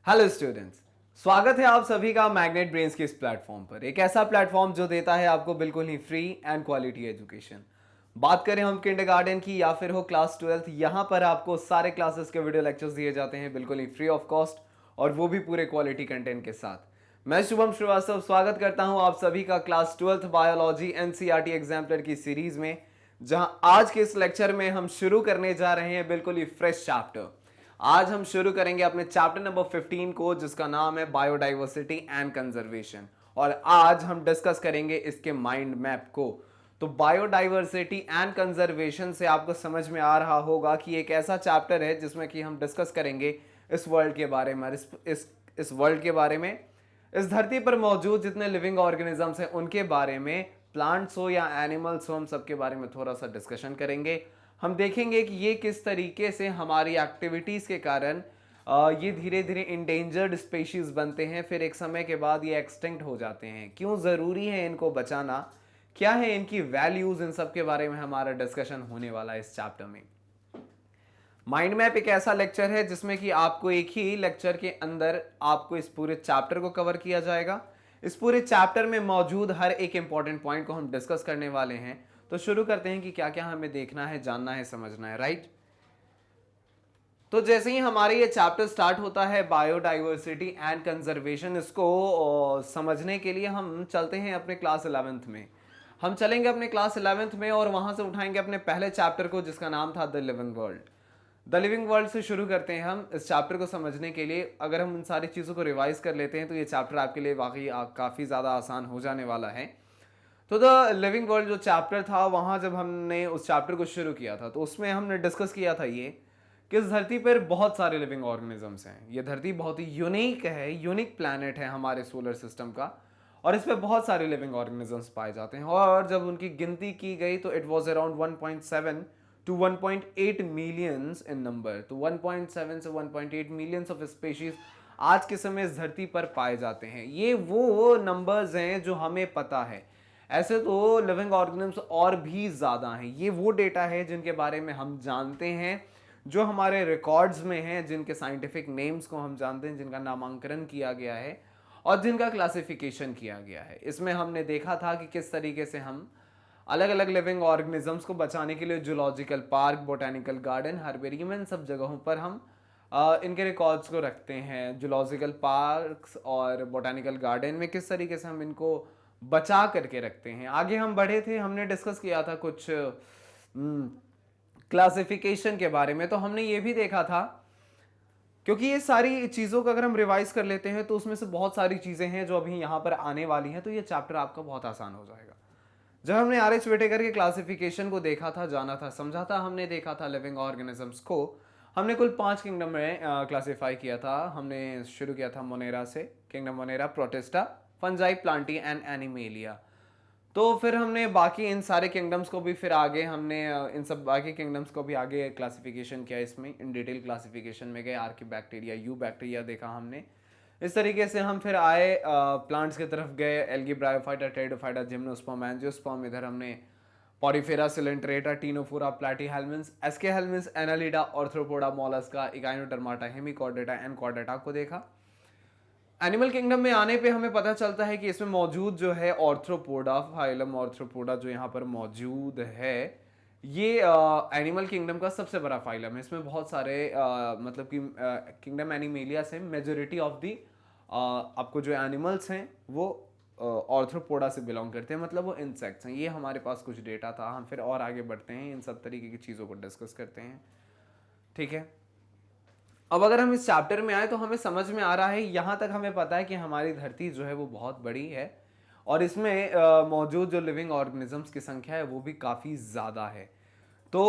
Hello students, स्वागत है आप सभी का मैग्नेट ब्रेन्स के इस प्लेटफॉर्म पर। एक ऐसा प्लेटफॉर्म जो देता है आपको बिल्कुल ही फ्री एंड क्वालिटी एजुकेशन। बात करें हम किंडरगार्टन की या फिर हो क्लास 12th, यहाँ पर आपको सारे क्लासेस के वीडियो लेक्चर्स दिए जाते हैं बिल्कुल ही फ्री ऑफ कॉस्ट और वो भी पूरे क्वालिटी कंटेंट के साथ। मैं शुभम श्रीवास्तव स्वागत करता हूँ आप सभी का class 12th biology NCERT exemplar की सीरीज में, जहाँ आज के इस लेक्चर में हम शुरू करने जा रहे हैं बिल्कुल ही फ्रेश चैप्टर। आज हम शुरू करेंगे अपने चैप्टर नंबर 15 को, जिसका नाम है बायोडाइवर्सिटी एंड कंजर्वेशन। और आज हम डिस्कस करेंगे इसके माइंड मैप को। तो बायोडाइवर्सिटी एंड कंजर्वेशन से आपको समझ में आ रहा होगा कि एक ऐसा चैप्टर है जिसमें कि हम डिस्कस करेंगे इस वर्ल्ड के बारे में, इस वर्ल्ड के बारे में, इस धरती पर मौजूद जितने लिविंग ऑर्गेनिजम्स हैं उनके बारे में, प्लांट्स हो या एनिमल्स हो, हम सबके बारे में थोड़ा सा डिस्कशन करेंगे। हम देखेंगे कि ये किस तरीके से हमारी एक्टिविटीज के कारण ये धीरे धीरे इंडेंजर्ड स्पीशीज बनते हैं, फिर एक समय के बाद ये एक्सटिंक्ट हो जाते हैं। क्यों जरूरी है इनको बचाना, क्या है इनकी वैल्यूज, इन सब के बारे में हमारा डिस्कशन होने वाला है इस चैप्टर में। माइंड मैप एक ऐसा लेक्चर है जिसमें कि आपको एक ही लेक्चर के अंदर आपको इस पूरे चैप्टर को कवर किया जाएगा। इस पूरे चैप्टर में मौजूद हर एक इंपॉर्टेंट पॉइंट को हम डिस्कस करने वाले हैं। तो शुरू करते हैं कि क्या क्या हमें देखना है, जानना है, समझना है, राइट। तो जैसे ही हमारे ये चैप्टर स्टार्ट होता है बायोडाइवर्सिटी एंड कंजर्वेशन, इसको समझने के लिए हम चलते हैं अपने क्लास 11th में। हम चलेंगे अपने क्लास 11th में और वहां से उठाएंगे अपने पहले चैप्टर को जिसका नाम था the living world. The living world से शुरू करते हैं हम इस चैप्टर को समझने के लिए। अगर हम उन सारी चीज़ों को रिवाइज कर लेते हैं तो ये चैप्टर आपके लिए वाकई काफ़ी ज़्यादा आसान हो जाने वाला है। तो द लिविंग वर्ल्ड जो चैप्टर था, वहाँ जब हमने उस चैप्टर को शुरू किया था तो उसमें हमने डिस्कस किया था ये कि इस धरती पर बहुत सारे लिविंग ऑर्गेनिजम्स हैं। ये धरती बहुत ही यूनिक है, यूनिक प्लैनेट है हमारे सोलर सिस्टम का, और इस पर बहुत सारे लिविंग ऑर्गेनिजम्स पाए जाते हैं। और जब उनकी गिनती की गई तो it was around 1.7 to 1.8 millions in number. तो 1.7 से 1.8 मिलियंस ऑफ स्पीशीज आज के समय इस धरती पर पाए जाते हैं। ये वो नंबर्स हैं जो हमें पता है। ऐसे तो लिविंग ऑर्गेनिजम्स और भी ज़्यादा हैं। ये वो डेटा है जिनके बारे में हम जानते हैं, जो हमारे रिकॉर्ड्स में हैं, जिनके साइंटिफिक नेम्स को हम जानते हैं, जिनका नामांकन किया गया है और जिनका क्लासिफिकेशन किया गया है। इसमें हमने देखा था कि किस तरीके से हम अलग अलग लिविंग ऑर्गेनिजम्स को बचाने के लिए zoological park, botanical garden, herbarium, इन सब जगहों पर हम इनके रिकॉर्ड्स को रखते हैं। जूलॉजिकल पार्क्स और बोटेनिकल गार्डन में किस तरीके से हम इनको बचा करके रखते हैं। आगे हम बढ़े थे, हमने डिस्कस किया था कुछ क्लासिफिकेशन के बारे में। तो हमने ये भी देखा था, क्योंकि ये सारी चीज़ों को अगर हम रिवाइज कर लेते हैं तो उसमें से बहुत सारी चीज़ें हैं जो अभी यहाँ पर आने वाली हैं, तो ये चैप्टर आपका बहुत आसान हो जाएगा। जब हमने आर एच विटेकर के क्लासिफिकेशन को देखा था, जाना था, समझा था, हमने देखा था लिविंग ऑर्गेनिजम्स को हमने कुल 5 किंगडम में क्लासिफाई किया था। हमने शुरू किया था मोनेरा से, kingdom Monera, protista, fungi, Plantae and animalia. तो फिर हमने बाकी इन सारे किंगडम्स को भी फिर आगे हमने इन सब बाकी किंगडम्स को भी आगे क्लासिफिकेशन किया। इसमें इन डिटेल क्लासिफिकेशन में गए। आर्की बैक्टीरिया, यू बैक्टीरिया देखा हमने। इस तरीके से हम फिर आए प्लांट्स की तरफ गए। Algae, bryophyta, pteridophyta, gymnosperm, angiosperm. इधर हमने porifera, coelenterata, ctenophora, platyhelminthes, aschelminthes, annelida, arthropoda, mollusca, echinodermata, hemichordata and chordata को देखा। एनिमल किंगडम में आने पे हमें पता चलता है कि इसमें मौजूद जो है ऑर्थ्रोपोडा, फाइलम ऑर्थ्रोपोडा जो यहाँ पर मौजूद है, ये एनिमल किंगडम का सबसे बड़ा फाइलम है। इसमें बहुत सारे मतलब कि किंगडम एनिमेलिया से मेजोरिटी ऑफ दी आपको जो एनिमल्स हैं वो ऑर्थ्रोपोडा से बिलोंग करते हैं, मतलब वो इंसेक्ट्स हैं। ये हमारे पास कुछ डेटा था। हम फिर और आगे बढ़ते हैं, इन सब तरीके की चीज़ों को डिस्कस करते हैं, ठीक है। अब अगर हम इस चैप्टर में आए तो हमें समझ में आ रहा है, यहाँ तक हमें पता है कि हमारी धरती जो है वो बहुत बड़ी है और इसमें मौजूद जो लिविंग ऑर्गेनिजम्स की संख्या है वो भी काफ़ी ज़्यादा है। तो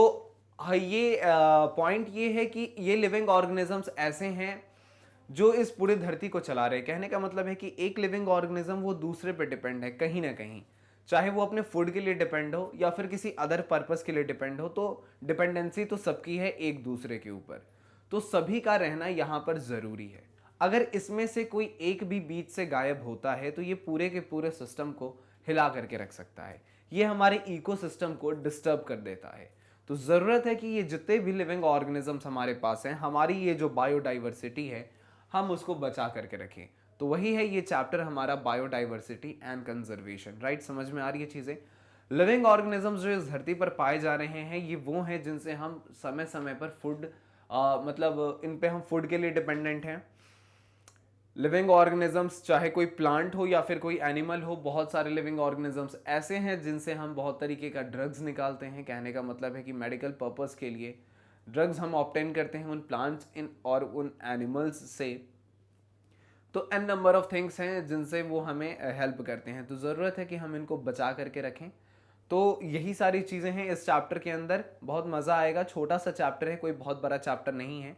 ये पॉइंट ये है कि ये लिविंग ऑर्गेनिजम्स ऐसे हैं जो इस पूरी धरती को चला रहे हैं। कहने का मतलब है कि एक लिविंग ऑर्गेनिज्म वो दूसरे पे डिपेंड है कहीं ना कहीं, चाहे वो अपने फूड के लिए डिपेंड हो या फिर किसी अदर पर्पस के लिए डिपेंड हो। तो डिपेंडेंसी तो सबकी है एक दूसरे के ऊपर, तो सभी का रहना यहाँ पर ज़रूरी है। अगर इसमें से कोई एक भी बीच से गायब होता है तो ये पूरे के पूरे सिस्टम को हिला करके रख सकता है, ये हमारे इकोसिस्टम को डिस्टर्ब कर देता है। तो ज़रूरत है कि ये जितने भी लिविंग ऑर्गेनिजम्स हमारे पास हैं, हमारी ये जो बायोडाइवर्सिटी है, हम उसको बचा करके रखें। तो वही है ये चैप्टर हमारा बायोडाइवर्सिटी एंड कंजर्वेशन, राइट? समझ में आ रही है चीज़ें? लिविंग ऑर्गेनिजम्स जो इस धरती पर पाए जा रहे हैं ये वो हैं जिनसे हम समय समय पर फूड मतलब इन पे हम फूड के लिए डिपेंडेंट हैं। लिविंग ऑर्गेनिजम्स चाहे कोई प्लांट हो या फिर कोई एनिमल हो, बहुत सारे लिविंग ऑर्गेनिजम्स ऐसे हैं जिनसे हम बहुत तरीके का ड्रग्स निकालते हैं। कहने का मतलब है कि मेडिकल पर्पस के लिए ड्रग्स हम ऑब्टेन करते हैं उन प्लांट्स इन और उन एनिमल्स से। तो एन नंबर ऑफ थिंग्स हैं जिनसे वो हमें हेल्प करते हैं, तो ज़रूरत है कि हम इनको बचा करके रखें। तो यही सारी चीज़ें हैं इस चैप्टर के अंदर। बहुत मज़ा आएगा, छोटा सा चैप्टर है, कोई बहुत बड़ा चैप्टर नहीं है।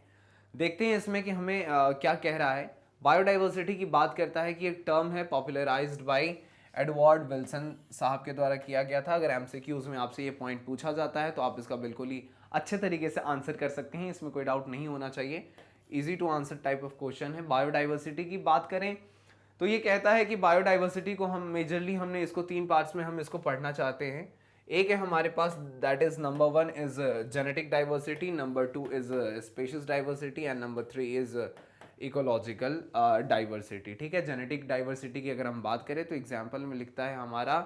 देखते हैं इसमें कि हमें क्या कह रहा है। बायोडाइवर्सिटी की बात करता है कि एक टर्म है पॉपुलराइज्ड बाय एडवर्ड विल्सन साहब के द्वारा किया गया था। अगर एमसीक्यूज में आपसे ये पॉइंट पूछा जाता है तो आप इसका बिल्कुल ही अच्छे तरीके से आंसर कर सकते हैं, इसमें कोई डाउट नहीं होना चाहिए। Easy to answer type of question है। बायोडाइवर्सिटी की बात करें तो ये कहता है कि बायोडाइवर्सिटी को हम मेजरली हमने इसको 3 पार्ट्स में हम इसको पढ़ना चाहते हैं। एक है हमारे पास that is number 1 is genetic diversity, number 2 is species diversity and number 3 is ecological diversity. ठीक है, जेनेटिक डाइवर्सिटी की अगर हम बात करें तो एग्जाम्पल में लिखता है हमारा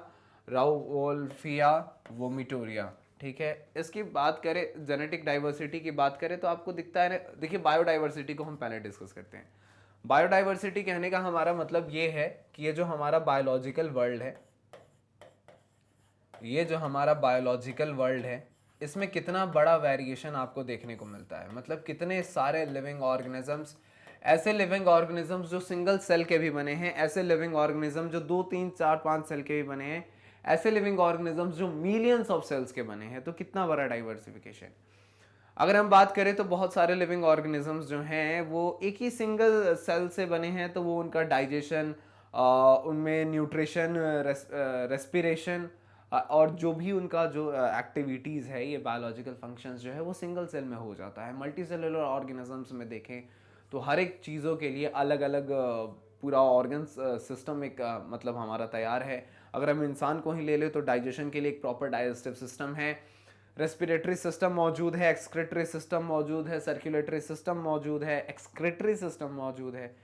राउवोल्फिया वोमिटोरिया। ठीक है, इसकी बात करें जेनेटिक डाइवर्सिटी की बात करें तो आपको दिखता है, देखिए बायोडाइवर्सिटी को हम पहले डिस्कस करते हैं। बायोडाइवर्सिटी कहने का हमारा मतलब ये है कि ये जो हमारा बायोलॉजिकल वर्ल्ड है, ये जो हमारा बायोलॉजिकल वर्ल्ड है इसमें कितना बड़ा वेरिएशन आपको देखने को मिलता है। मतलब कितने सारे लिविंग ऑर्गेनिजम्स, ऐसे लिविंग ऑर्गेनिजम्स जो सिंगल सेल के भी बने हैं, ऐसे लिविंग ऑर्गेनिज्म जो 2 3 4 5 सेल के भी बने हैं, ऐसे लिविंग ऑर्गेनिजम्स जो मिलियंस ऑफ सेल्स के बने हैं। तो कितना बड़ा डाइवर्सिफिकेशन। अगर हम बात करें तो बहुत सारे लिविंग ऑर्गेनिजम्स जो हैं वो एक ही सिंगल सेल से बने हैं, तो वो उनका डाइजेशन, उनमें न्यूट्रिशन, रेस्पिरेशन और जो भी उनका जो एक्टिविटीज़ है, ये बायोलॉजिकल फंक्शंस जो है वो सिंगल सेल में हो जाता है। मल्टी सेलुलर ऑर्गेनिजम्स में देखें तो हर एक चीज़ों के लिए अलग अलग पूरा ऑर्गन सिस्टम एक मतलब हमारा तैयार है। अगर हम इंसान को ही ले लें तो डाइजेशन के लिए एक प्रॉपर डाइजेस्टिव सिस्टम है, रेस्पिरेटरी सिस्टम मौजूद है, एक्सक्रेटरी सिस्टम मौजूद है, सर्कुलेटरी सिस्टम मौजूद है, एक्सक्रेटरी सिस्टम मौजूद है।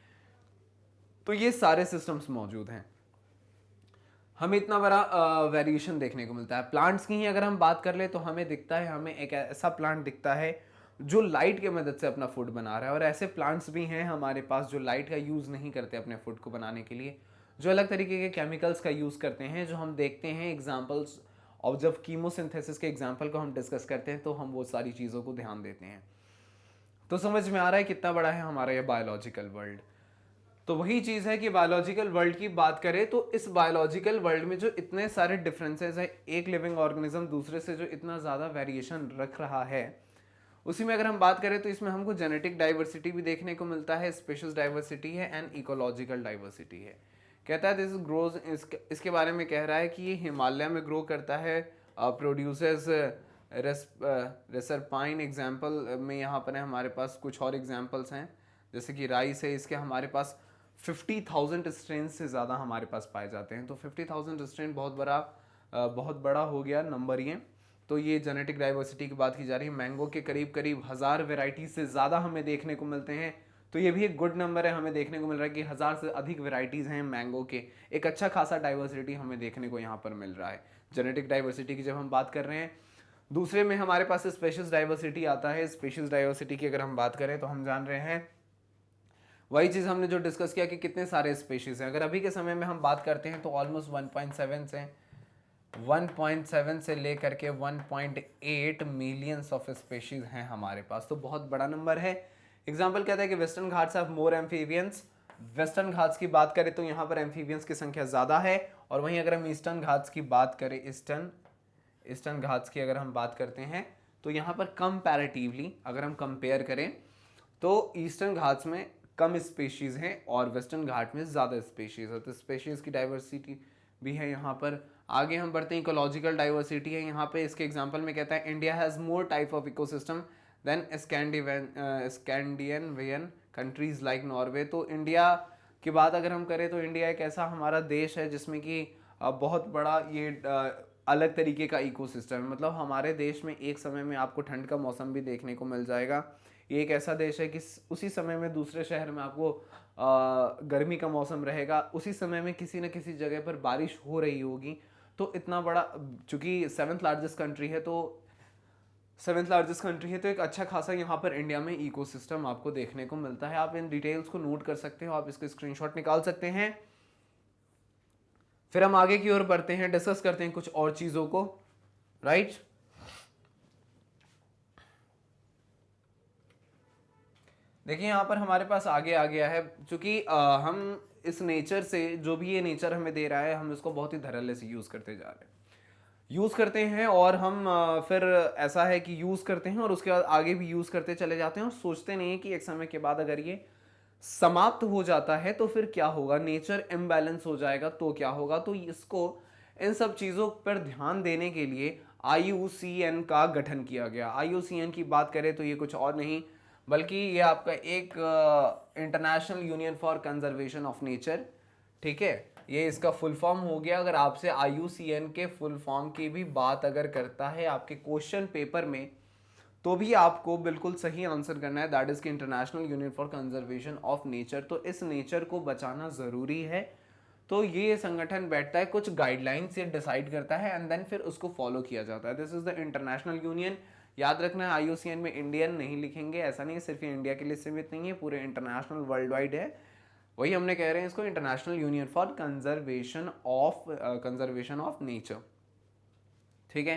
तो ये सारे सिस्टम्स मौजूद हैं। हमें इतना बड़ा वेरिएशन देखने को मिलता है। प्लांट्स की ही अगर हम बात कर ले तो हमें दिखता है, हमें एक ऐसा प्लांट दिखता है जो लाइट के मदद से अपना फूड बना रहा है, और ऐसे प्लांट्स भी हैं हमारे पास जो लाइट का यूज़ नहीं करते अपने फूड को बनाने के लिए, जो अलग तरीके के केमिकल्स का यूज़ करते हैं, जो हम देखते हैं एग्जाम्पल्स। और जब कीमोसिंथेसिस के एग्जाम्पल को हम डिस्कस करते हैं तो हम वो सारी चीज़ों को ध्यान देते हैं। तो समझ में आ रहा है कितना बड़ा है हमारा ये बायोलॉजिकल वर्ल्ड। तो वही चीज़ है कि बायोलॉजिकल वर्ल्ड की बात करें तो इस बायोलॉजिकल वर्ल्ड में जो इतने सारे डिफरेंसेस है, एक लिविंग ऑर्गेनिज्म दूसरे से जो इतना ज़्यादा वेरिएशन रख रहा है, उसी में अगर हम बात करें तो इसमें हमको जेनेटिक डाइवर्सिटी भी देखने को मिलता है, स्पेशीज डाइवर्सिटी है एंड इकोलॉजिकल डाइवर्सिटी है। कहता है दिस ग्रोज, इसके बारे में कह रहा है कि ये हिमालय में ग्रो करता है, प्रोड्यूसेस रेसरपाइन। एग्जाम्पल में यहाँ पर है हमारे पास कुछ और एग्जाम्पल्स हैं, जैसे कि राइस है, इसके हमारे पास 50,000 स्ट्रेन से ज़्यादा हमारे पास पाए जाते हैं। तो 50,000 स्ट्रेन बहुत बड़ा हो गया नंबर ये। तो ये जेनेटिक डाइवर्सिटी की बात की जा रही है। मैंगो के करीब करीब 1000 वेराइटीज से ज़्यादा हमें देखने को मिलते हैं, तो ये भी एक गुड नंबर है। हमें देखने को मिल रहा है कि 1000 से अधिक वेराइटीज़ हैं मैंगो के, एक अच्छा खासा डाइवर्सिटी हमें देखने को यहाँ पर मिल रहा है जेनेटिक डाइवर्सिटी की जब हम बात कर रहे हैं। दूसरे में हमारे पास स्पेशीज डाइवर्सिटी आता है। स्पेशीज डाइवर्सिटी की अगर हम बात करें तो हम जान रहे हैं वही चीज़ हमने जो डिस्कस किया कि कितने सारे स्पेशीज हैं। अगर अभी के समय में हम बात करते हैं तो ऑलमोस्ट 1.7 से लेकर के 1.8 मिलियंस ऑफ स्पेशीज हैं हमारे पास, तो बहुत बड़ा नंबर है। एग्जाम्पल कहता है कि western Ghats have more amphibians. Western Ghats की बात करें तो यहाँ पर एम्फीबियंस की संख्या ज़्यादा है, और वहीं अगर हम ईस्टर्न घाट्स की बात करें, ईस्टर्न घाट्स की अगर हम बात करते हैं तो यहाँ पर कंपैरेटिवली अगर हम कंपेयर करें तो ईस्टर्न घाट्स में कम स्पेशीज़ हैं और वेस्टर्न घाट में ज़्यादा स्पेशीज़ है। तो स्पेशीज़ की डाइवर्सिटी भी है यहाँ पर। आगे हम बढ़ते हैं, इकोलॉजिकल डाइवर्सिटी है यहाँ पे। इसके एग्जांपल में कहता है India has more type of ecosystem than Scandinavian countries like Norway. तो इंडिया की बात अगर हम करें तो इंडिया एक ऐसा हमारा देश है जिसमें कि बहुत बड़ा ये अलग तरीके का इकोसिस्टम है। मतलब हमारे देश में एक समय में आपको ठंड का मौसम भी देखने को मिल जाएगा, ये एक ऐसा देश है कि उसी समय में दूसरे शहर में आपको गर्मी का मौसम रहेगा, उसी समय में किसी न किसी जगह पर बारिश हो रही होगी। तो इतना बड़ा, चूंकि सेवेंथ लार्जेस्ट कंट्री है तो एक अच्छा खासा यहाँ पर इंडिया में इकोसिस्टम आपको देखने को मिलता है। आप इन डिटेल्स को नोट कर सकते हो, आप इसके स्क्रीनशॉट निकाल सकते हैं। फिर हम आगे की ओर बढ़ते हैं, डिस्कस करते हैं कुछ और चीजों को, राइट। देखिए यहाँ पर हमारे पास आगे आ गया है, चूंकि हम इस नेचर से, जो भी ये नेचर हमें दे रहा है, हम इसको बहुत ही धड़ल्ले से यूज करते जा रहे हैं, यूज करते हैं, और हम फिर ऐसा है कि यूज करते हैं और उसके बाद आगे भी यूज करते चले जाते हैं और सोचते नहीं है कि एक समय के बाद अगर ये समाप्त हो जाता है तो फिर क्या होगा, नेचर इम्बैलेंस हो जाएगा तो क्या होगा। तो इसको, इन सब चीजों पर ध्यान देने के लिए IUCN का गठन किया गया। IUCN की बात करें तो ये कुछ और नहीं बल्कि ये आपका एक international union for conservation of nature, ठीक है, ये इसका फुल फॉर्म हो गया। अगर आपसे IUCN के फुल फॉर्म की भी बात अगर करता है आपके क्वेश्चन पेपर में, तो भी आपको बिल्कुल सही आंसर करना है, दैट इज की international union for conservation of nature. तो इस नेचर को बचाना जरूरी है। तो ये संगठन बैठता है, कुछ गाइडलाइंस ये डिसाइड करता है एंड देन फिर उसको फॉलो किया जाता है। This is the international union. याद रखना है IUCN में इंडियन नहीं लिखेंगे, ऐसा नहीं है सिर्फ ये इंडिया के लिए सीमित नहीं है, पूरे इंटरनेशनल वर्ल्ड वाइड है। वही हमने कह रहे हैं इसको international union for conservation of nature, ठीक है।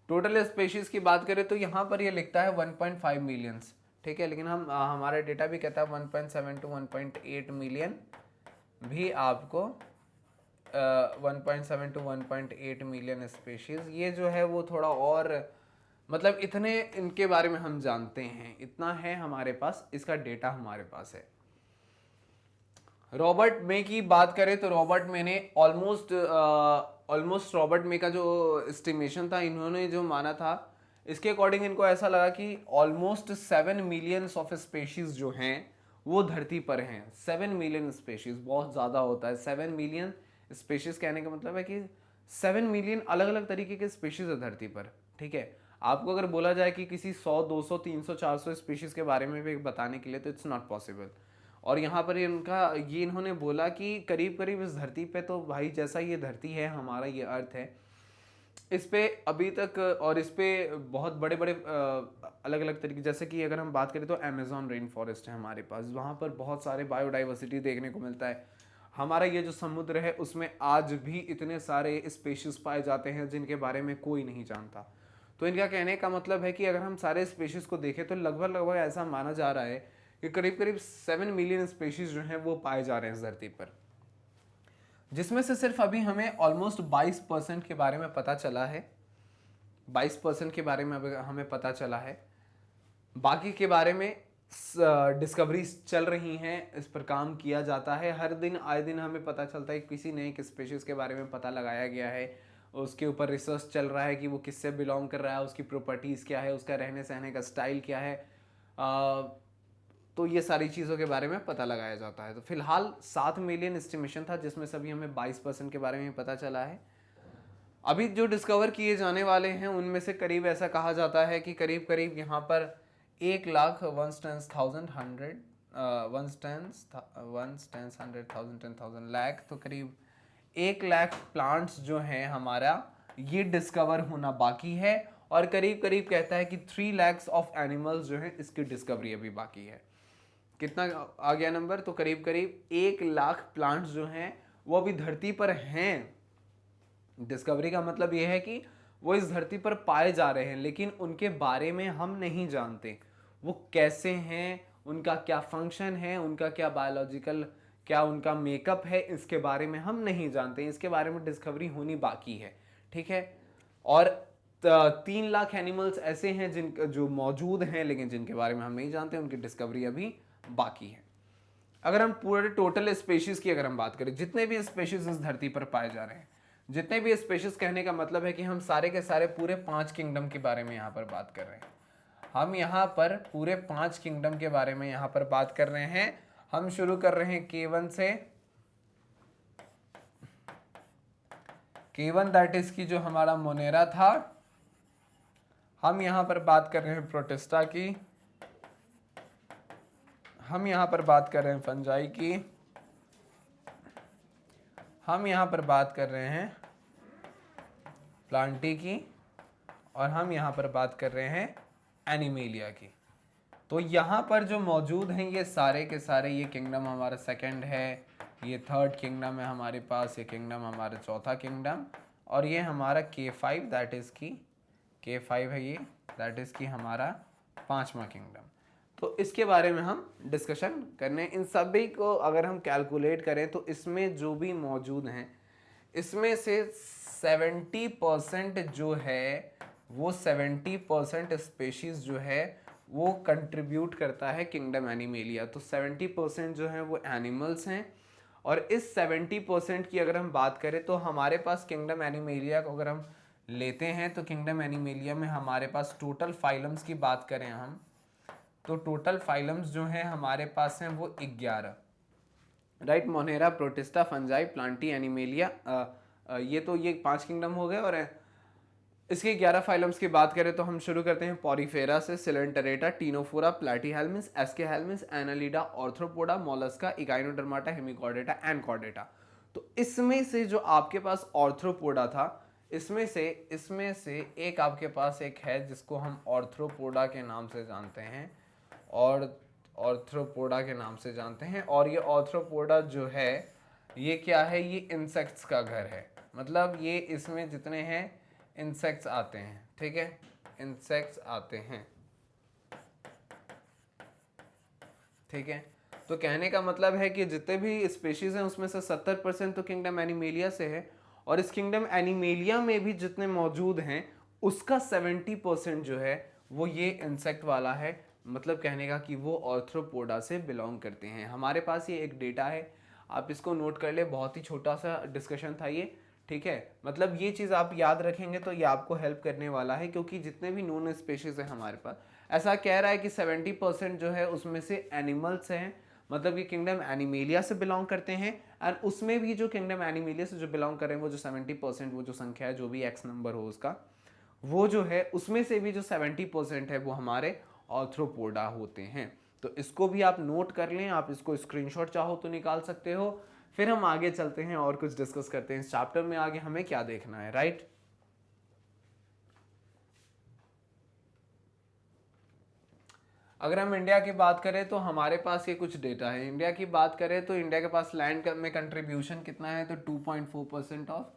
टोटल स्पेशीज की बात करें तो यहाँ पर ये लिखता है 1.5 मिलियंस, ठीक है, लेकिन हम हमारा डेटा भी कहता है 1.7 to 1.8 मिलियन भी आपको 1.7 to 1.8 मिलियन स्पेशीज, ये जो है वो थोड़ा और, मतलब इतने इनके बारे में हम जानते हैं, इतना है हमारे पास, इसका डेटा हमारे पास है। रॉबर्ट मे की बात करें तो रॉबर्ट मे ने ऑलमोस्ट रॉबर्ट मे का जो एस्टिमेशन था, इन्होंने जो माना था, इसके अकॉर्डिंग इनको ऐसा लगा कि ऑलमोस्ट 7 मिलियंस ऑफ स्पेशीज जो हैं वो धरती पर हैं। 7 मिलियन स्पेशीज बहुत ज़्यादा होता है। 7 मिलियन स्पेशीज कहने का मतलब है कि 7 मिलियन अलग अलग तरीके के स्पेशीज है धरती पर, ठीक है। आपको अगर बोला जाए कि किसी 100, 200, 300, 400 स्पेशीज के बारे में भी बताने के लिए, तो इट्स नॉट पॉसिबल। और यहाँ पर ये इन्होंने बोला कि करीब करीब इस धरती पे, तो भाई जैसा ये धरती है हमारा, ये अर्थ है, इस पे अभी तक, और इस पे बहुत बड़े बड़े अलग अलग तरीके, जैसे कि अगर हम बात करें तो अमेजॉन रेन फॉरेस्ट है हमारे पास, वहाँ पर बहुत सारे बायोडाइवर्सिटी देखने को मिलता है। हमारा ये जो समुद्र है उसमें आज भी इतने सारे स्पेशीज पाए जाते हैं जिनके बारे में कोई नहीं जानता। तो इनका कहने का मतलब है कि अगर हम सारे स्पेशीज को देखें तो लगभग लगभग ऐसा माना जा रहा है कि करीब करीब 7 मिलियन स्पेशीज जो हैं वो पाए जा रहे हैं इस धरती पर, जिसमें से सिर्फ अभी हमें ऑलमोस्ट 22% के बारे में पता चला है। 22% के बारे में अभी हमें पता चला है, बाकी के बारे में डिस्कवरीज चल रही हैं, इस पर काम किया जाता है। हर दिन आए दिन हमें पता चलता है कि किसी नए स्पेशीज के बारे में पता लगाया गया है, उसके ऊपर रिसर्च चल रहा है कि वो किससे बिलोंग कर रहा है, उसकी प्रॉपर्टीज़ क्या है, उसका रहने सहने का स्टाइल क्या है, तो ये सारी चीज़ों के बारे में पता लगाया जाता है। तो फिलहाल 7 मिलियन एस्टिमेशन था, जिसमें से अभी हमें 22% के बारे में पता चला है। अभी जो डिस्कवर किए जाने वाले हैं उनमें से करीब ऐसा कहा जाता है कि करीब करीब यहाँ पर 1,10,000 लाख, तो करीब 1 लाख प्लांट्स जो हैं हमारा, ये डिस्कवर होना बाकी है। और करीब करीब कहता है कि 3 lakhs ऑफ एनिमल्स जो हैं इसकी डिस्कवरी अभी बाकी है। कितना आ गया नंबर, तो करीब करीब 1 लाख प्लांट्स जो हैं वो अभी धरती पर हैं। डिस्कवरी का मतलब ये है कि वो इस धरती पर पाए जा रहे हैं, लेकिन उनके बारे में हम नहीं जानते, वो कैसे हैं, उनका क्या फंक्शन है, उनका क्या बायोलॉजिकल, क्या उनका मेकअप है, इसके बारे में हम नहीं जानते। इसके बारे में डिस्कवरी होनी बाकी है, ठीक है। और 3 लाख एनिमल्स ऐसे हैं जो मौजूद हैं लेकिन जिनके बारे में हम नहीं जानते, उनकी डिस्कवरी अभी बाकी है। अगर हम पूरे टोटल स्पेशीज की अगर हम बात करें, जितने भी स्पेशीज इस धरती पर पाए जा रहे हैं, जितने भी स्पेशीज, कहने का मतलब है कि हम सारे के सारे पूरे 5 किंगडम के बारे में यहाँ पर बात कर रहे हैं। हम यहाँ पर पूरे 5 किंगडम के बारे में यहाँ पर बात कर रहे हैं। हम शुरू कर रहे हैं K1 से। K1 दैट इज की जो हमारा मोनेरा था। हम यहाँ पर बात कर रहे हैं प्रोटिस्टा की। हम यहाँ पर बात कर रहे हैं फंजाई की, हम यहाँ पर बात कर रहे हैं प्लांटी की, और हम यहाँ पर बात कर रहे हैं एनिमेलिया की। तो यहाँ पर जो मौजूद हैं ये सारे के सारे, ये किंगडम हमारा सेकंड है, ये थर्ड किंगडम है हमारे पास, ये किंगडम हमारा चौथा किंगडम, और ये हमारा K5 दैट इज़ की K5 है ये, दैट इज़ की हमारा पांचवा किंगडम। तो इसके बारे में हम डिस्कशन करने, इन सभी को अगर हम कैलकुलेट करें तो इसमें जो भी मौजूद हैं इसमें से 70% जो है वो 70% स्पेशीज़ जो है वो कंट्रीब्यूट करता है किंगडम एनिमेलिया। तो 70% जो है वो एनिमल्स हैं, और इस 70% की अगर हम बात करें तो हमारे पास किंगडम एनिमेलिया को अगर हम लेते हैं तो किंगडम एनिमेलिया में हमारे पास टोटल फाइलम्स की बात करें हम, तो टोटल फाइलम्स जो हैं हमारे पास हैं वो 11, right. Monera, protista, fungi, Plantae, animalia, ये तो ये 5 किंगडम हो गए। और इसके 11 फाइलम्स की बात करें तो हम शुरू करते हैं पॉरीफेरा से, coelenterata, ctenophora, platyhelminthes, aschelminthes, annelida, arthropoda, mollusca, echinodermata, hemichordata and chordata. तो इसमें से जो आपके पास ऑर्थ्रोपोडा था, इसमें से एक आपके पास एक है जिसको हम ऑर्थ्रोपोडा के नाम से जानते हैं, और ऑर्थ्रोपोडा के नाम से जानते हैं। और ये ऑर्थ्रोपोडा जो है ये क्या है, ये इंसेक्ट्स का घर है, मतलब ये इसमें जितने हैं इंसेक्ट्स आते हैं, ठीक है, इंसेक्ट्स आते हैं, ठीक है। तो कहने का मतलब है कि जितने भी स्पेशीज हैं उसमें से 70% तो किंगडम एनिमेलिया से है, और इस किंगडम एनिमेलिया में भी जितने मौजूद हैं उसका 70% जो है वो ये इंसेक्ट वाला है। मतलब कहने का कि वो ऑर्थ्रोपोडा से बिलोंग करते हैं। हमारे पास ये एक डेटा है, आप इसको नोट कर ले, बहुत ही छोटा सा डिस्कशन था ये, ठीक है। मतलब ये चीज़ आप याद रखेंगे तो ये आपको हेल्प करने वाला है, क्योंकि जितने भी नोन स्पेशीज है हमारे पास, ऐसा कह रहा है कि 70% जो है उसमें से एनिमल्स हैं, मतलब कि किंगडम एनिमेलिया से बिलोंग करते हैं। एंड उसमें भी जो किंगडम एनिमेलिया से जो बिलोंग कर रहे हैं वो जो 70%, वो जो संख्या है, जो भी एक्स नंबर हो उसका, वो जो है उसमें से भी जो 70% है वो हमारे ऑर्थ्रोपोडा होते हैं। तो इसको भी आप नोट कर लें, आप इसको स्क्रीनशॉट चाहो तो निकाल सकते हो। फिर हम आगे चलते हैं और कुछ डिस्कस करते हैं इस चैप्टर में आगे हमें क्या देखना है, राइट। अगर हम इंडिया की बात करें तो हमारे पास ये कुछ डेटा है। इंडिया की बात करें तो इंडिया के पास लैंड में कंट्रीब्यूशन कितना है, तो 2.4% ऑफ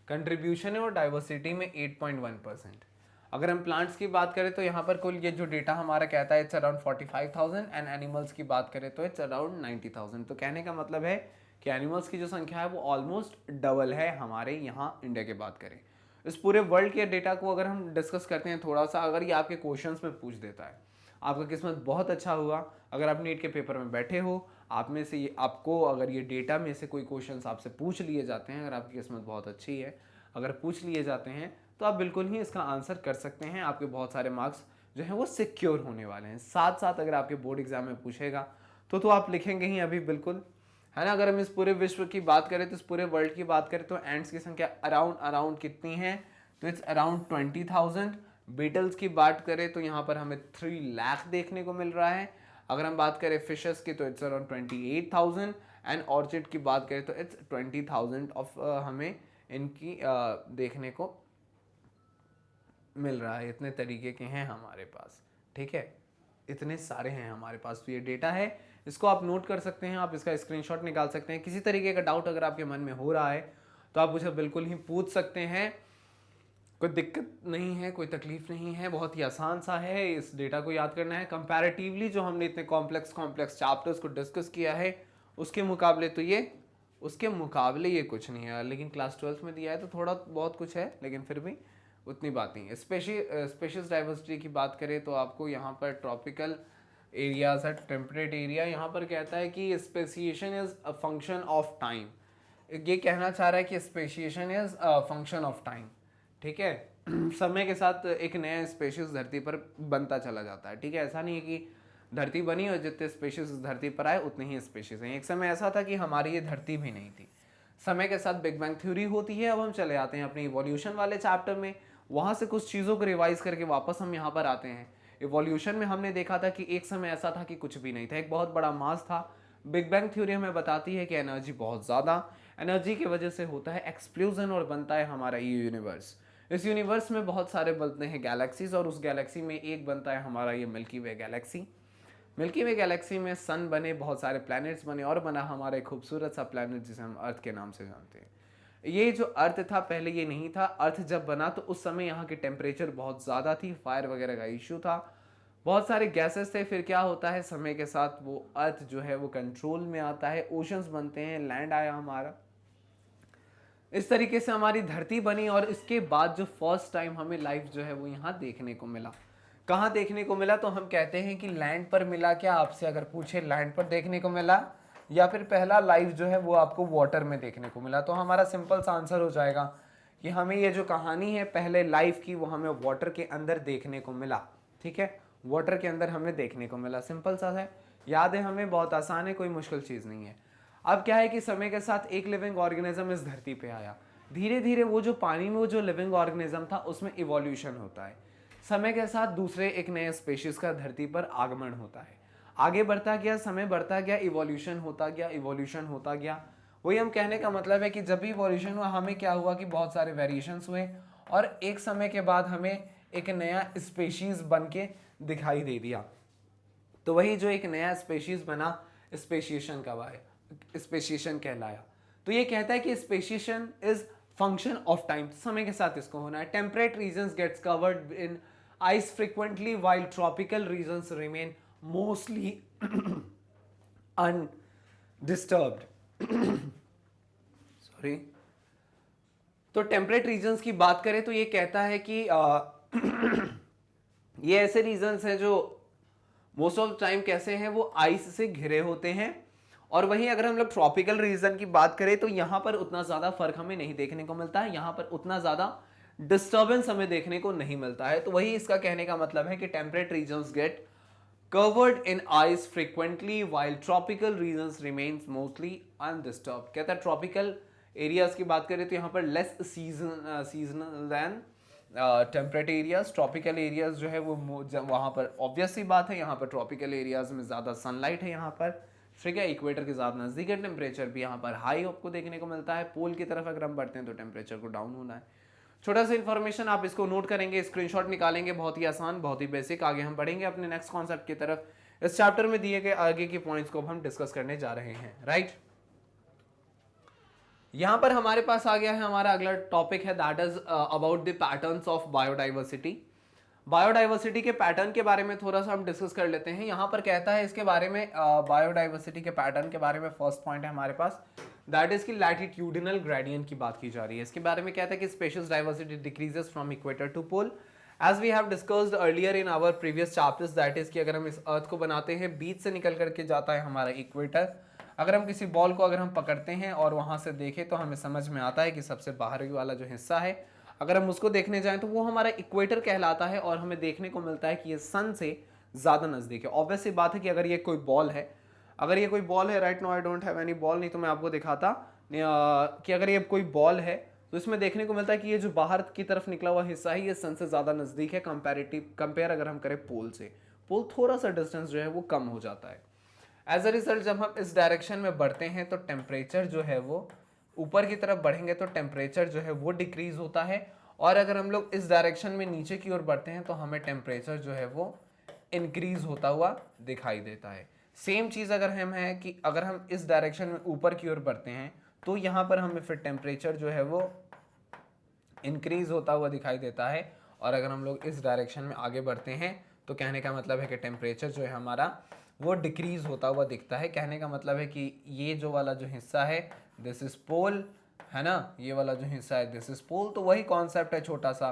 कंट्रीब्यूशन है, और डाइवर्सिटी में 8.1%। अगर हम प्लांट्स की बात करें तो यहाँ पर कुल ये जो डेटा हमारा कहता है इट्स अराउंड 45,000, एंड एनिमल्स की बात करें तो इट्स अराउंड 90,000। तो कहने का मतलब है कि एनिमल्स की जो संख्या है वो ऑलमोस्ट डबल है हमारे यहाँ इंडिया की बात करें। इस पूरे वर्ल्ड के डेटा को अगर हम डिस्कस करते हैं थोड़ा सा, अगर ये आपके क्वेश्चंस में पूछ देता है, आपका किस्मत बहुत अच्छा हुआ। अगर आप नीट के पेपर में बैठे हो, आप में से ये आपको अगर ये डेटा में से कोई क्वेश्चंस आपसे पूछ लिए जाते हैं, अगर आपकी किस्मत बहुत अच्छी है, अगर पूछ लिए जाते हैं तो आप बिल्कुल ही इसका आंसर कर सकते हैं। आपके बहुत सारे मार्क्स जो हैं वो सिक्योर होने वाले हैं। साथ साथ अगर आपके बोर्ड एग्जाम में पूछेगा तो आप लिखेंगे ही अभी, बिल्कुल, है ना। अगर हम इस पूरे विश्व की बात करें तो इस पूरे वर्ल्ड की बात करें तो एंड्स की संख्या अराउंड कितनी है, तो इट्स अराउंड 20,000। बीटल्स की बात करें तो यहाँ पर हमें 3 लाख देखने को मिल रहा है। अगर हम बात करें फिशेस की तो इट्स अराउंड 28,000, एंड ऑर्चिड की बात करें तो इट्स 20,000 ऑफ हमें इनकी देखने को मिल रहा है। इतने तरीके के हैं हमारे पास, ठीक है, इतने सारे हैं हमारे पास। तो ये डेटा है, इसको आप नोट कर सकते हैं, आप इसका स्क्रीनशॉट निकाल सकते हैं। किसी तरीके का डाउट अगर आपके मन में हो रहा है तो आप मुझे बिल्कुल ही पूछ सकते हैं, कोई दिक्कत नहीं है, कोई तकलीफ नहीं है, बहुत ही आसान सा है इस डेटा को याद करना है। कंपैरेटिवली जो हमने इतने कॉम्प्लेक्स चैप्टर्स को डिस्कस किया है उसके मुकाबले ये कुछ नहीं है, लेकिन क्लास 12th में दिया है तो थोड़ा बहुत कुछ है, लेकिन फिर भी उतनी बात नहीं है। स्पेशीज डाइवर्सिटी की बात करें तो आपको यहाँ पर ट्रॉपिकल एरियाज है, टेम्परेट एरिया, यहाँ पर कहता है कि speciation is a function of time. ये कहना चाह रहा है कि speciation is a function of time, ठीक है। समय के साथ एक नया स्पेशीज धरती पर बनता चला जाता है, ठीक है। ऐसा नहीं है कि धरती बनी और जितने स्पेशीज धरती पर आए उतने ही स्पेशीज हैं। एक समय ऐसा था कि हमारी ये धरती भी नहीं थी। समय के साथ बिग बैंग थ्योरी होती है। अब हम चले आते हैं अपने इवोल्यूशन वाले चैप्टर में, वहाँ से कुछ चीज़ों को रिवाइज करके वापस हम यहाँ पर आते हैं इवोल्यूशन में हमने देखा था कि एक समय ऐसा था कि कुछ भी नहीं था, एक बहुत बड़ा मास था। बिग बैंग थ्योरी हमें बताती है कि एनर्जी बहुत ज़्यादा, एनर्जी की वजह से होता है एक्सप्लोजन और बनता है हमारा ये यूनिवर्स। इस यूनिवर्स में बहुत सारे बनते हैं गैलेक्सीज, और उस गैलेक्सी में एक बनता है हमारा ये मिल्की वे गैलेक्सी। मिल्की वे गैलेक्सी में सन बने, बहुत सारे प्लैनेट्स बने, और बना हमारा एक खूबसूरत सा प्लैनेट जिसे हम अर्थ के नाम से जानते हैं। ये जो अर्थ था पहले ये नहीं था। अर्थ जब बना तो उस समय यहाँ की टेम्परेचर बहुत ज़्यादा थी, फायर वगैरह का इशू था, बहुत सारे गैसेस थे। फिर क्या होता है, समय के साथ वो अर्थ जो है वो कंट्रोल में आता है, ओशंस बनते हैं, लैंड आया हमारा, इस तरीके से हमारी धरती बनी। और इसके बाद जो फर्स्ट टाइम हमें लाइफ जो है वो यहाँ देखने को मिला। कहाँ देखने को मिला, तो हम कहते हैं कि लैंड पर मिला। क्या आपसे अगर पूछे लैंड पर देखने को मिला या फिर पहला लाइफ जो है वो आपको वाटर में देखने को मिला, तो हमारा सिंपल सा आंसर हो जाएगा कि हमें ये जो कहानी है पहले लाइफ की वो हमें वाटर के अंदर देखने को मिला। ठीक है, वाटर के अंदर हमें देखने को मिला, सिंपल सा है, याद है हमें, बहुत आसान है, कोई मुश्किल चीज़ नहीं है। अब क्या है कि समय के साथ एक लिविंग ऑर्गेनिज्म इस धरती पे आया। धीरे धीरे वो जो पानी में वो जो लिविंग ऑर्गेनिज्म था उसमें इवोल्यूशन होता है। समय के साथ दूसरे एक नए स्पेशीज का धरती पर आगमन होता है, आगे बढ़ता गया, समय बढ़ता गया, इवोल्यूशन होता गया, इवोल्यूशन होता गया। वही हम कहने का मतलब है कि जब भी इवोल्यूशन हुआ हमें क्या हुआ कि बहुत सारे वेरिएशंस हुए, और एक समय के बाद हमें एक नया स्पेशीज बन के दिखाई दे दिया। तो वही जो एक नया स्पेशीज बना, स्पेशिएशन का स्पेशिएशन कहलाया। तो ये कहता है कि speciation is function of time, समय के साथ इसको होना है। Temperate regions gets covered in ice frequently while tropical regions remain mostly undisturbed. Sorry. तो टेम्परेट रीजन्स की बात करें तो ये कहता है कि ये ऐसे रीजन्स हैं जो मोस्ट ऑफ टाइम कैसे हैं, वो आइस से घिरे होते हैं। और वहीं अगर हम लोग ट्रॉपिकल रीजन की बात करें तो यहां पर उतना ज्यादा फर्क हमें नहीं देखने को मिलता है, यहां पर उतना ज्यादा डिस्टर्बेंस हमें देखने को नहीं मिलता है। तो वही इसका कहने का मतलब है कि temperate regions get covered in ice frequently while tropical regions remains mostly undisturbed। कहता है ट्रॉपिकल एरियाज की बात करें तो यहाँ पर less seasonal than temperate areas. Tropical areas जो है वो वहाँ पर ऑब्वियस सी बात है, यहाँ पर ट्रॉपिकल एरियाज में ज़्यादा सनलाइट है यहाँ पर, ठीक है, इक्वेटर के ज़्यादा नज़दीक है, टेम्परेचर भी यहाँ पर हाई आपको देखने को मिलता है। पोल की तरफ अगर हम बढ़ते हैं तो टेम्परेचर को डाउन होना है। छोटा सा इन्फॉर्मेशन आप इसको नोट करेंगे, स्क्रीनशॉट निकालेंगे, बहुत ही आसान, बहुत ही बेसिक। आगे हम बढ़ेंगे अपने नेक्स्ट कॉन्सेप्ट की तरफ। इस चैप्टर में दिए गए आगे के पॉइंट्स को हम डिस्कस करने जा रहे हैं, राइट। यहां पर हमारे पास आ गया है हमारा अगला टॉपिक है, that is about the patterns of biodiversity. Biodiversity के पैटर्न के बारे में थोड़ा सा हम डिस्कस कर लेते हैं। यहाँ पर कहता है इसके बारे में, बायोडाइवर्सिटी के पैटर्न के बारे में फर्स्ट पॉइंट है हमारे पास, दैट इज की लैटिट्यूडिनल ग्रेडियंट की बात की जा रही है। इसके बारे में कहता है कि species diversity decreases from equator to pole, as we have discussed earlier in our previous chapters, that is कि अगर हम इस अर्थ को बनाते हैं, बीच से निकल करके जाता है हमारा इक्वेटर। अगर हम किसी बॉल को अगर हम पकड़ते हैं और वहां से देखें तो हमें समझ में आता है कि सबसे बाहरी वाला जो हिस्सा है, अगर हम उसको देखने जाएं तो वो हमारा इक्वेटर कहलाता है, और हमें देखने को मिलता है कि ये सन से ज़्यादा नज़दीक है। ऑब्वियस सी बात है कि अगर ये कोई बॉल है, अगर ये कोई बॉल है, right now I don't have any ball, नहीं तो मैं आपको दिखाता कि अगर ये कोई बॉल है तो इसमें देखने को मिलता है कि ये जो बाहर की तरफ निकला हुआ हिस्सा है ये सन से ज़्यादा नज़दीक है कंपेयर अगर हम करें पोल से। पोल थोड़ा सा डिस्टेंस जो है वो कम हो जाता है। एज अ रिजल्ट जब हम इस डायरेक्शन में बढ़ते हैं तो टेम्परेचर जो है वो ऊपर की तरफ बढ़ेंगे तो टेम्परेचर जो है वो डिक्रीज होता है, और अगर हम लोग इस डायरेक्शन में नीचे की ओर बढ़ते हैं तो हमें टेम्परेचर जो है वो इंक्रीज होता हुआ दिखाई देता है। सेम चीज़ अगर हम है कि अगर हम इस डायरेक्शन में ऊपर की ओर बढ़ते हैं तो यहाँ पर हमें फिर टेम्परेचर जो है वो इंक्रीज होता हुआ दिखाई देता है, और अगर हम लोग इस डायरेक्शन में आगे बढ़ते हैं तो कहने का मतलब है कि टेम्परेचर जो है हमारा वो डिक्रीज होता हुआ दिखता है। कहने का मतलब है कि ये जो वाला जो हिस्सा है दिस इज पोल, है ना, ये वाला जो हिस्सा है दिस इज पोल। तो वही कॉन्सेप्ट है छोटा सा,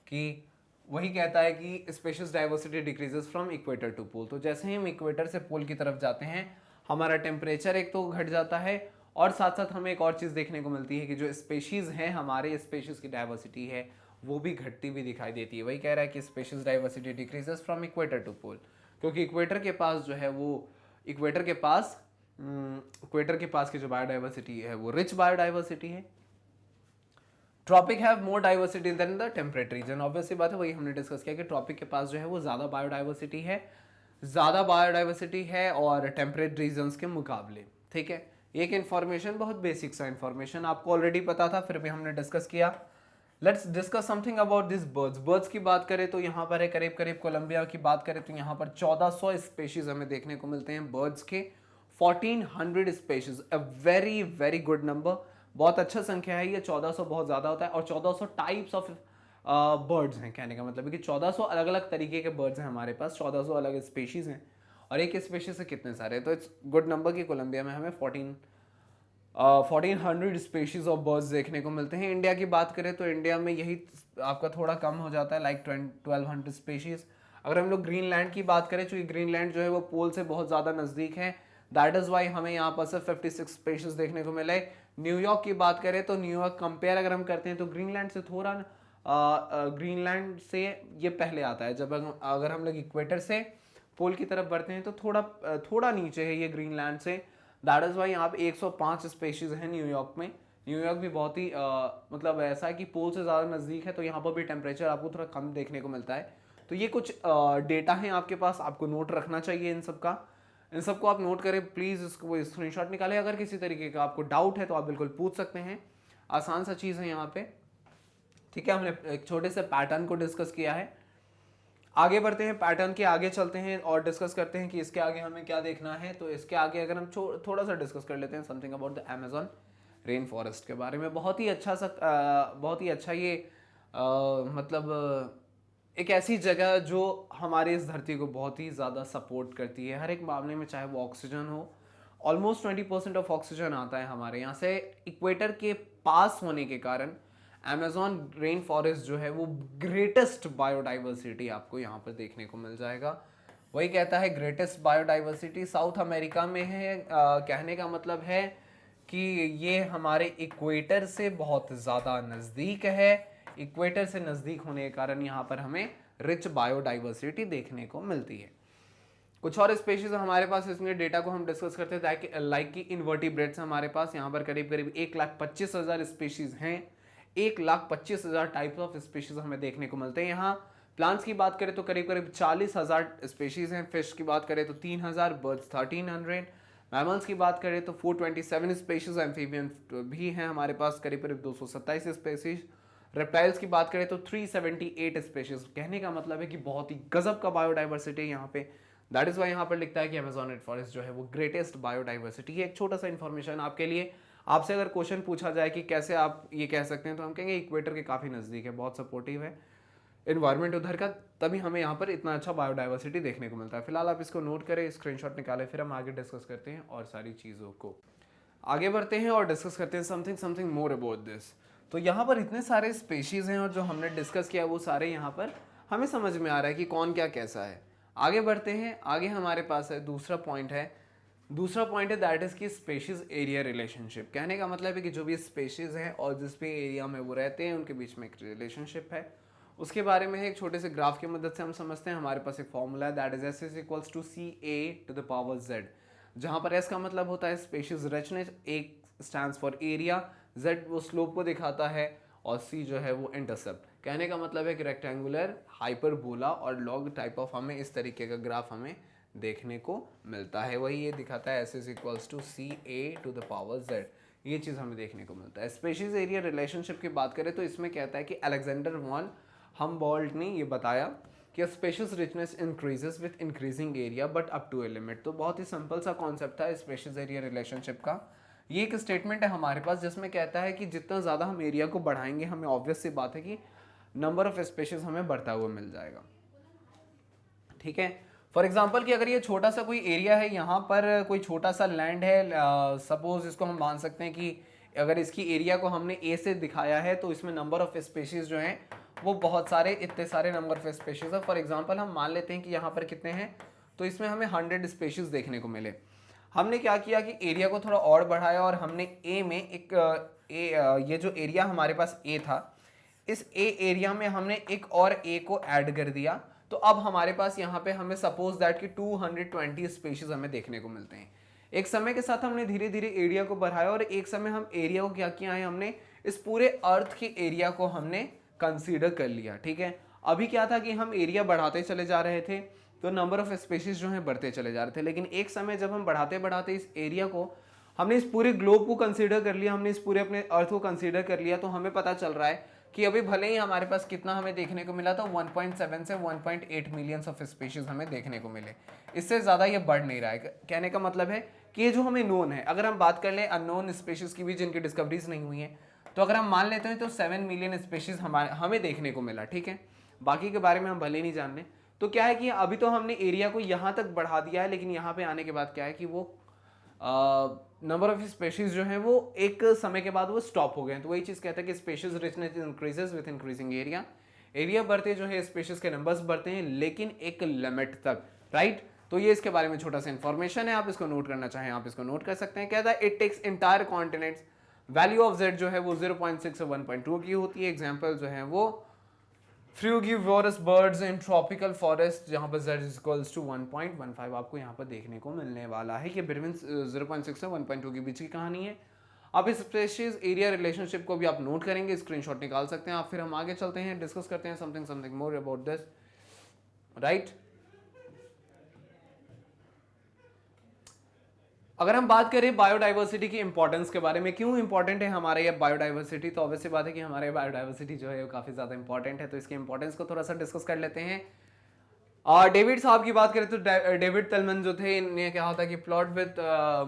कि वही कहता है कि species diversity decreases from equator to pole. तो जैसे ही हम इक्वेटर से पोल की तरफ जाते हैं हमारा टेम्परेचर एक तो घट जाता है, और साथ साथ हमें एक और चीज़ देखने को मिलती है कि जो स्पेशीज़ हैं हमारे स्पेशीज़ की डाइवर्सिटी है वो भी घटती हुई दिखाई देती है। वही कह रहा है कि species diversity decreases from equator to pole, क्योंकि इक्वेटर के पास जो है वो इक्वेटर के पास की जो बायोडाइवर्सिटी है वो रिच बायोडाइवर्सिटी है। Tropic have more diversity than the temperate region. Obviously बात है, वही हमने डिस्कस किया कि ट्रॉपिक के पास जो है वो ज़्यादा बायोडाइवर्सिटी है और टेम्परेट रीजन्स के मुकाबले। ठीक है, एक इन्फॉर्मेशन, बहुत बेसिक सा इन्फॉर्मेशन, आपको ऑलरेडी पता था, फिर भी हमने डिस्कस किया। Let's discuss something about this birds. Birds की बात करें तो यहाँ पर है करीब करीब, कोलंबिया की बात करें तो यहाँ पर 1400 स्पेशीज हमें देखने को मिलते हैं बर्ड्स के, 1400 species, a very very good number, बहुत अच्छा संख्या है ये। 1400 बहुत ज़्यादा होता है, और 1400 टाइप्स ऑफ बर्ड्स हैं। कहने का मतलब है कि 1400 अलग अलग तरीके के बर्ड्स हैं हमारे पास, 1400 अलग स्पेशीज हैं, और एक स्पेशीज से कितने सारे, तो इट्स गुड नंबर कि कोलंबिया में हमें 1400 स्पेशीज ऑफ बर्ड्स देखने को मिलते हैं। इंडिया की बात करें तो इंडिया में यही आपका थोड़ा कम हो जाता है, लाइक 1200 स्पेशीज। अगर हम लोग ग्रीनलैंड की बात करें, चूँकि ग्रीनलैंड जो है वो पोल से बहुत ज़्यादा नज़दीक है, दैट इज़ वाई हमें यहाँ पर सिर्फ 56 स्पेशीज देखने को मिले। न्यूयॉर्क की बात करें तो न्यूयॉर्क कंपेयर अगर हम करते हैं तो ग्रीनलैंड से थोड़ा, ग्रीनलैंड से ये पहले आता है। जब अगर हम लोग इक्वेटर से पोल की तरफ बढ़ते हैं तो थोड़ा नीचे है ये ग्रीनलैंड से, दैट इज़ वाई यहाँ पे 105 स्पेशीज हैं न्यूयॉर्क में। न्यूयॉर्क भी बहुत ही मतलब ऐसा है कि पोल से ज़्यादा नज़दीक है, तो यहाँ पर भी टेम्परेचर आपको थोड़ा कम देखने को मिलता है। तो ये कुछ डेटा हैं आपके पास, आपको नोट रखना चाहिए इन सबको आप नोट करें प्लीज़, इसको स्क्रीनशॉट निकालें। अगर किसी तरीके का आपको डाउट है तो आप बिल्कुल पूछ सकते हैं, आसान सा चीज़ है यहाँ पे। ठीक है, हमने एक छोटे से पैटर्न को डिस्कस किया है। आगे बढ़ते हैं, पैटर्न के आगे चलते हैं और डिस्कस करते हैं कि इसके आगे हमें क्या देखना है। तो इसके आगे अगर हम थोड़ा सा डिस्कस कर लेते हैं something about the Amazon rain forest के बारे में। बहुत ही अच्छा ये मतलब एक ऐसी जगह जो हमारे इस धरती को बहुत ही ज़्यादा सपोर्ट करती है हर एक मामले में, चाहे वो ऑक्सीजन हो। ऑलमोस्ट 20% ऑफ ऑक्सीजन आता है हमारे यहाँ से। इक्वेटर के पास होने के कारण अमेज़न रेन फॉरेस्ट जो है वो ग्रेटेस्ट बायोडाइवर्सिटी आपको यहाँ पर देखने को मिल जाएगा। वही कहता है ग्रेटेस्ट बायोडाइवर्सिटी साउथ अमेरिका में है। कहने का मतलब है कि ये हमारे इक्वेटर से बहुत ज़्यादा नज़दीक है। इक्वेटर से नज़दीक होने के कारण यहाँ पर हमें रिच बायोडाइवर्सिटी देखने को मिलती है। कुछ और स्पेशीज हमारे पास, इसमें डेटा को हम डिस्कस करते हैं, लाइक कि इन्वर्टिब्रेट्स हमारे पास यहाँ पर करीब करीब 1,25,000 स्पेशीज हैं। 1,25,000 टाइप्स ऑफ स्पेशीज हमें देखने को मिलते हैं यहाँ। प्लांट्स की बात करें तो करीब करीब 40,000 स्पेशीज हैं। फिश की बात करें तो 3,000, बर्ड्स 1,300, मैमल्स की बात करें तो 427 स्पेशीज, एम्फीबियन भी हैं हमारे पास करीब करीब 227 स्पेशीज। रेप्टाइल्स की बात करें तो 378 स्पेशीज। कहने का मतलब है कि बहुत ही गजब का बायोडाइवर्सिटी है यहाँ पे। दैट इज वाई यहाँ पर लिखता है कि अमेज़न रेन फॉरेस्ट जो है वो ग्रेटेस्ट बायोडाइवर्सिटी है। एक छोटा सा इन्फॉर्मेशन आपके लिए, आपसे अगर क्वेश्चन पूछा जाए कि कैसे आप ये कह सकते हैं, तो हम कहेंगे इक्वेटर के काफ़ी नज़दीक है, बहुत सपोर्टिव है इन्वायरमेंट उधर का, तभी हमें यहाँ पर इतना अच्छा बायोडाइवर्सिटी देखने को मिलता है। फिलहाल आप इसको नोट करें, स्क्रीनशॉट निकालें, फिर हम आगे डिस्कस करते हैं और सारी चीज़ों को आगे बढ़ते हैं और डिस्कस करते हैं समथिंग मोर अबाउट दिस। तो यहाँ पर इतने सारे स्पेशीज़ हैं और जो हमने डिस्कस किया वो सारे यहाँ पर हमें समझ में आ रहा है कि कौन क्या कैसा है। आगे बढ़ते हैं, आगे हमारे पास है दूसरा पॉइंट है दैट इज़ की स्पेशीज़ एरिया रिलेशनशिप। कहने का मतलब है कि जो भी स्पेशीज़ हैं और जिस भी एरिया में वो रहते हैं उनके बीच में एक रिलेशनशिप है, उसके बारे में एक छोटे से ग्राफ की मदद से हम समझते हैं। हमारे पास एक फॉर्मूला है that is S is equals to CA⁻Z, जहाँ पर S का मतलब होता है species richness, A stands for area, Z वो स्लोप को दिखाता है और C जो है वो इंटरसेप्ट। कहने का मतलब है कि रेक्टेंगुलर, हाइपरबोला और लॉग टाइप ऑफ हमें इस तरीके का ग्राफ हमें देखने को मिलता है। वही ये दिखाता है S is equals to CA⁻Z, ये चीज़ हमें देखने को मिलता है। स्पेशीज एरिया रिलेशनशिप की बात करें तो इसमें कहता है कि अलेक्जेंडर वॉन हम्बोल्ट ने ये बताया कि species richness increases with increasing area but up to a limit. तो बहुत ही सिंपल सा कॉन्सेप्ट था स्पेशीज एरिया रिलेशनशिप का। ये एक स्टेटमेंट है हमारे पास जिसमें कहता है कि जितना ज़्यादा हम एरिया को बढ़ाएंगे, हमें ऑब्वियस सी बात है कि नंबर ऑफ स्पेशीज हमें बढ़ता हुआ मिल जाएगा। ठीक है, फॉर एग्जाम्पल कि अगर ये छोटा सा कोई एरिया है, यहाँ पर कोई छोटा सा लैंड है, सपोज इसको हम मान सकते हैं कि अगर इसकी एरिया को हमने A से दिखाया है तो इसमें नंबर ऑफ स्पेशीज जो हैं वो बहुत सारे, इतने सारे नंबर ऑफ स्पेशीज है। फॉर एग्जांपल हम मान लेते हैं कि यहाँ पर कितने हैं, तो इसमें हमें 100 स्पेशीज देखने को मिले। हमने क्या किया कि एरिया को थोड़ा और बढ़ाया और हमने ए में ये जो एरिया हमारे पास ए था, इस ए एरिया में हमने एक और ए को ऐड कर दिया। तो अब हमारे पास यहाँ पे हमें सपोज दैट कि 220 स्पेशीज हमें देखने को मिलते हैं। एक समय के साथ हमने धीरे धीरे एरिया को बढ़ाया और एक समय हम एरिया को क्या किया है, हमने इस पूरे अर्थ के एरिया को हमने कंसीडर कर लिया, ठीक है। अभी क्या था कि हम एरिया बढ़ाते चले जा रहे थे तो नंबर ऑफ स्पेशीज जो है बढ़ते चले जा रहे थे, लेकिन एक समय जब हम बढ़ाते बढ़ाते इस एरिया को, हमने इस पूरे ग्लोब को कंसीडर कर लिया, हमने इस पूरे अपने अर्थ को कंसीडर कर लिया, तो हमें पता चल रहा है कि अभी भले ही हमारे पास कितना हमें देखने को मिला था 1.7 से 1.8 मिलियंस ऑफ स्पीशीज हमें देखने को मिले, इससे ज़्यादा ये बढ़ नहीं रहा है। कहने का मतलब है कि ये जो हमें नोन है, अगर हम बात कर लें अननोन स्पीशीज की भी जिनकी डिस्कवरीज नहीं हुई है, तो अगर हम मान लेते हैं तो 7 मिलियन स्पीशीज हमें देखने को मिला, ठीक है। बाकी के बारे में हम भले नहीं जान रहे। तो क्या है कि अभी तो हमने एरिया को यहाँ तक बढ़ा दिया है, लेकिन यहाँ पे आने के बाद क्या है कि वो नंबर ऑफ स्पेशीज जो है वो एक समय के बाद वो स्टॉप हो गए। तो वही चीज़ कहता है कि species richness increases with increasing area, area बढ़ते जो है स्पेशीज के नंबर्स बढ़ते हैं, लेकिन एक लिमिट तक, राइट। तो ये इसके बारे में छोटा सा इंफॉर्मेशन है, आप इसको नोट करना चाहें आप इसको नोट कर सकते हैं। कहता है it takes entire continents, value of Z जो है वो 0.6 से 1.2 की होती है। एग्जाम्पल जो है वो फ्रूगिवोरस बर्ड्स इन ट्रॉपिकल फॉरेस्ट, जहां पर z इक्वल्स टू 1.15 आपको यहाँ पर देखने को मिलने वाला है कि बिटवीन 0.6 से 1.2 के बीच की कहानी है। अब इस स्पेशीज एरिया रिलेशनशिप को भी आप नोट करेंगे, स्क्रीनशॉट निकाल सकते हैं आप। फिर हम आगे चलते हैं, डिस्कस करते हैं something more about this, right. अगर हम बात करें बायोडाइवर्सिटी की इंपॉर्टेंस के बारे में, क्यों इंपॉर्टेंट है हमारे ये बायोडाइवर्सिटी, तो ऑब्वियसली बात है कि हमारे बायोडाइवर्सिटी जो है वो काफ़ी ज़्यादा इंपॉर्टेंट है, तो इसकी इंपॉर्टेंस को थोड़ा सा डिस्कस कर लेते हैं। डेविड साहब की बात करें तो डेविड तलमन जो थे, इन्हें क्या होता है कि plot with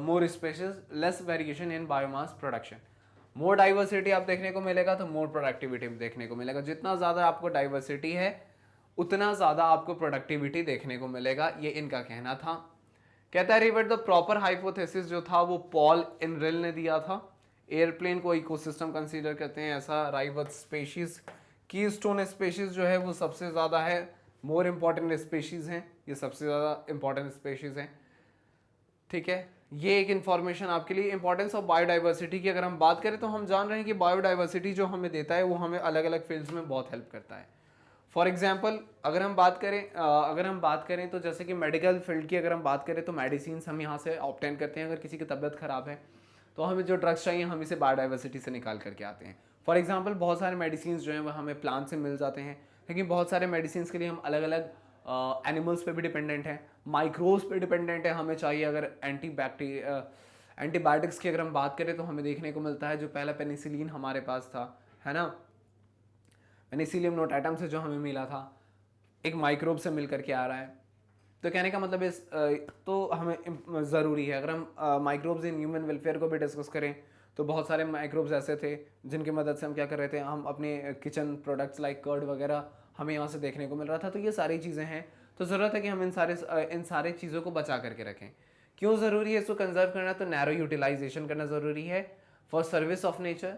more species less variation in biomass production. More diversity आप देखने को मिलेगा तो मोर प्रोडक्टिविटी देखने को मिलेगा। जितना ज़्यादा आपको डाइवर्सिटी है उतना ज़्यादा आपको प्रोडक्टिविटी देखने को मिलेगा, ये इनका कहना था। कहता है रिवर्ट द प्रॉपर हाइपोथेसिस जो था वो पॉल इनरिल ने दिया था। एयरप्लेन को इकोसिस्टम कंसीडर करते हैं ऐसा। राइवत स्पेशीज, कीस्टोन स्पेशीज जो है वो सबसे ज़्यादा है, मोर इम्पॉर्टेंट स्पेशीज हैं, ये सबसे ज़्यादा इंपॉर्टेंट स्पेशीज हैं, ठीक है। ये एक इन्फॉर्मेशन आपके लिए। इंपॉर्टेंस ऑफ बायोडाइवर्सिटी की अगर हम बात करें तो हम जान रहे हैं कि बायोडाइवर्सिटी जो हमें देता है वो हमें अलग अलग फील्ड्स में बहुत हेल्प करता है। फॉर एग्जाम्पल अगर हम बात करें तो जैसे कि मेडिकल फील्ड की अगर हम बात करें तो मेडिसिन हम यहाँ से ऑब्टेन करते हैं। अगर किसी की तबीयत खराब है तो हमें जो ड्रग्स चाहिए हम इसे बायोडाइवर्सिटी से निकाल करके आते हैं। फॉर एग्जाम्पल बहुत सारे मेडिसिन जो हैं वो हमें प्लांट से मिल जाते हैं, लेकिन बहुत सारे मेडिसिन के लिए हम अलग अलग एनिमल्स पे भी डिपेंडेंट हैं, माइक्रोब्स पे डिपेंडेंट है। हमें चाहिए अगर एंटीबायोटिक्स की अगर हम बात करें तो हमें देखने को मिलता है जो पहला पेनिसिलिन हमारे पास था, है ना, पेनिसिलियम नोटाटम से जो हमें मिला था, एक माइक्रोब से मिल करके आ रहा है। तो कहने का मतलब इस तो हमें ज़रूरी है। अगर हम माइक्रोब्स इन ह्यूमन वेलफेयर को भी डिस्कस करें तो बहुत सारे माइक्रोब्स ऐसे थे जिनकी मदद से हम क्या कर रहे थे, हम अपने किचन प्रोडक्ट्स लाइक कर्ड वगैरह हमें यहाँ से देखने को मिल रहा था। तो ये सारी चीज़ें हैं, तो ज़रूरत है कि हम इन सारे चीज़ों को बचा करके रखें। क्यों ज़रूरी है इसको कंजर्व करना, तो नैरो यूटिलाइजेशन करना ज़रूरी है फॉर सर्विस ऑफ नेचर।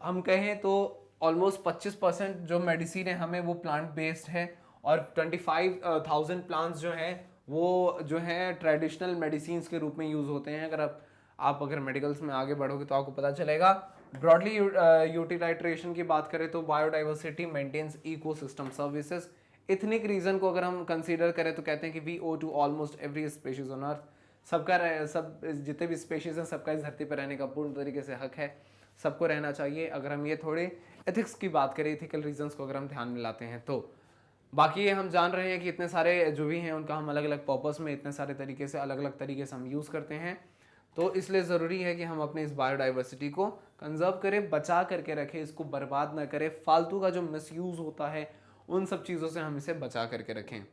हम कहें तो ऑलमोस्ट 25% जो मेडिसिन है हमें वो प्लांट बेस्ड है, और 25,000 प्लांट्स जो हैं वो जो है ट्रेडिशनल मेडिसिन के रूप में यूज़ होते हैं। अगर आप अगर मेडिकल्स में आगे बढ़ोगे तो आपको पता चलेगा। ब्रॉडली यूटिलाइट्रेशन की बात करें तो biodiversity maintains ecosystem services. Ethnic region को अगर हम कंसीडर करें तो कहते हैं कि we owe to almost every species on earth. सब जितने भी स्पेशीज हैं सबका इस धरती पर रहने का पूर्ण तरीके से हक है, सबको रहना चाहिए। अगर हम ये थोड़े एथिक्स की बात करें, इथिकल रीजंस को अगर हम ध्यान में लाते हैं तो बाकी ये हम जान रहे हैं कि इतने सारे जो भी हैं उनका हम अलग अलग पर्पस में इतने सारे तरीके से अलग अलग तरीके से हम यूज़ करते हैं। तो इसलिए ज़रूरी है कि हम अपने इस बायोडाइवर्सिटी को कंजर्व करें, बचा करके रखें, इसको बर्बाद ना करें। फालतू का जो मिसयूज़ होता है उन सब चीज़ों से हम इसे बचा करके रखें,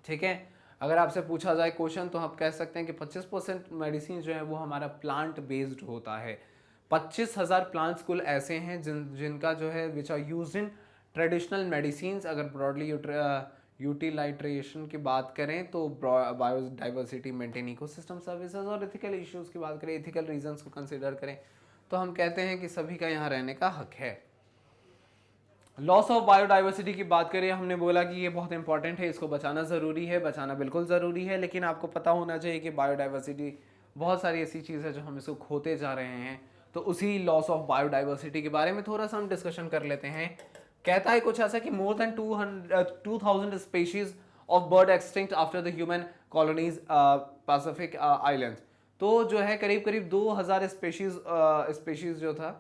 ठीक है। अगर आपसे पूछा जाए क्वेश्चन तो आप कह सकते हैं कि 25% मेडिसिन जो है वो हमारा प्लांट बेस्ड होता है। 25,000 प्लांट्स कुल ऐसे हैं जिनका जो है which are used in traditional medicine. अगर ब्रॉडली यूटिलाइट्रेशन की बात करें तो बायोडाइवर्सिटी मेंटेन इकोसिस्टम सर्विसेज, और इथिकल इश्यूज़ की बात करें, इथिकल रीजंस को कंसिडर करें तो हम कहते हैं कि सभी का यहाँ रहने का हक है। लॉस ऑफ बायोडाइवर्सिटी की बात करें, हमने बोला कि ये बहुत इंपॉर्टेंट है, इसको बचाना ज़रूरी है, बचाना बिल्कुल ज़रूरी है, लेकिन आपको पता होना चाहिए कि बायोडाइवर्सिटी बहुत सारी ऐसी चीज़ है जो हम इसको खोते जा रहे हैं। तो उसी लॉस ऑफ बायोडाइवर्सिटी के बारे में थोड़ा सा हम डिस्कशन कर लेते हैं। कहता है कुछ ऐसा कि more than 2000 species of bird extinct after the human colonies Pacific islands. तो जो है करीब करीब 2000 स्पीशीज जो था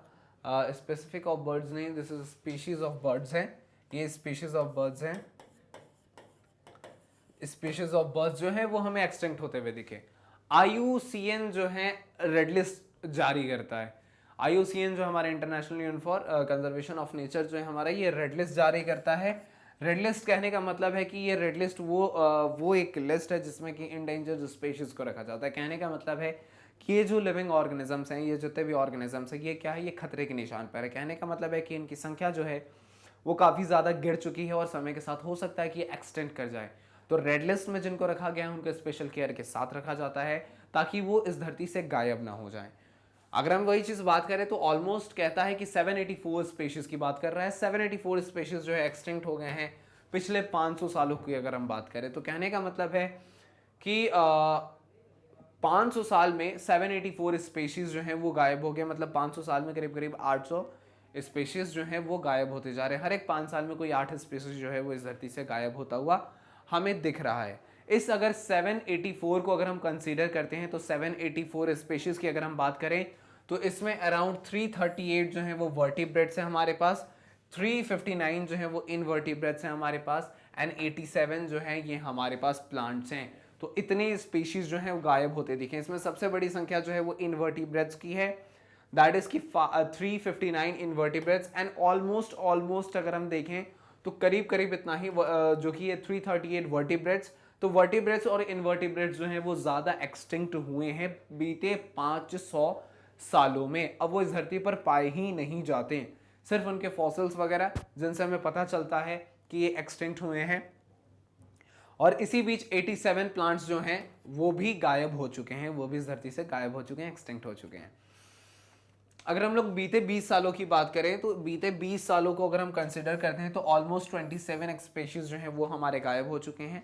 स्पेसिफिक ऑफ बर्ड्स नहीं, this is species of birds हैं, ये स्पीशीज ऑफ बर्ड्स हैं। स्पीशीज ऑफ बर्ड्स जो है वो हमें एक्सटिंक्ट होते हुए दिखे। IUCN जो है रेड लिस्ट जारी करता है। IUCN जो हमारा international union for conservation of nature जो है हमारा, ये रेड लिस्ट जारी करता है। रेड लिस्ट कहने का मतलब है कि ये रेड लिस्ट वो एक लिस्ट है जिसमें कि इंडेंजर्ड स्पीशीज को रखा जाता है। कहने का मतलब है कि ये जो लिविंग ऑर्गेनिजम्स हैं, ये जितने भी ऑर्गेनिजम्स हैं, ये क्या है, ये खतरे के निशान पर है। कहने का मतलब है कि इनकी संख्या जो है वो काफ़ी ज़्यादा गिर चुकी है और समय के साथ हो सकता है कि ये एक्सटेंड कर जाए। तो रेड लिस्ट में जिनको रखा गया है उनको स्पेशल केयर के साथ रखा जाता है ताकि वो इस धरती से गायब ना हो जाए। अगर हम वही चीज़ बात करें तो ऑलमोस्ट कहता है कि 784 स्पेशीज की बात कर रहा है। 784 स्पेशीज जो है एक्सटिंक्ट हो गए हैं पिछले 500 सालों की अगर हम बात करें। तो कहने का मतलब है कि 500 साल में 784 स्पेशीज जो हैं वो गायब हो गए। मतलब 500 साल में करीब करीब 800 स्पेशीज जो हैं वो गायब होते जा रहे हैं। हर एक 5 साल में कोई 8 स्पेशीज जो है वो इस धरती से गायब होता हुआ हमें दिख रहा है। इस अगर 784 को अगर हम कंसीडर करते हैं तो 784 स्पेशीज की अगर हम बात करें तो इसमें अराउंड 338 जो है वो वर्टिब्रेट्स हैं हमारे पास, 359 जो है वो इनवर्टिब्रेट्स हैं हमारे पास, एंड 87 जो है ये हमारे पास प्लांट्स हैं। तो इतने स्पीशीज जो हैं वो गायब होते दिखे। इसमें सबसे बड़ी संख्या जो है वो इनवर्टिब्रेट्स की है, दैट इज की 359 इनवर्टिब्रेट्स, एंड ऑलमोस्ट अगर हम देखें तो करीब करीब इतना ही जो कि ये 338 वर्टिब्रेट्स। तो वर्टिब्रेट्स और इनवर्टिब्रेट्स जो हैं वो ज़्यादा एक्सटिंक्ट हुए हैं बीते 500 सालों में। अब वो इस धरती पर पाए ही नहीं जाते, सिर्फ उनके फॉसिल्स वगैरह जिनसे हमें पता चलता है कि ये एक्सटिंक्ट हुए हैं। और इसी बीच 87 प्लांट्स जो हैं वो भी गायब हो चुके हैं, वो भी इस धरती से गायब हो चुके हैं, एक्सटिंक्ट हो चुके हैं। अगर हम लोग बीते 20 सालों की बात करें तो बीते 20 सालों को अगर हम कंसिडर करते हैं तो ऑलमोस्ट 27 स्पेशीज जो हैं वो हमारे गायब हो चुके हैं।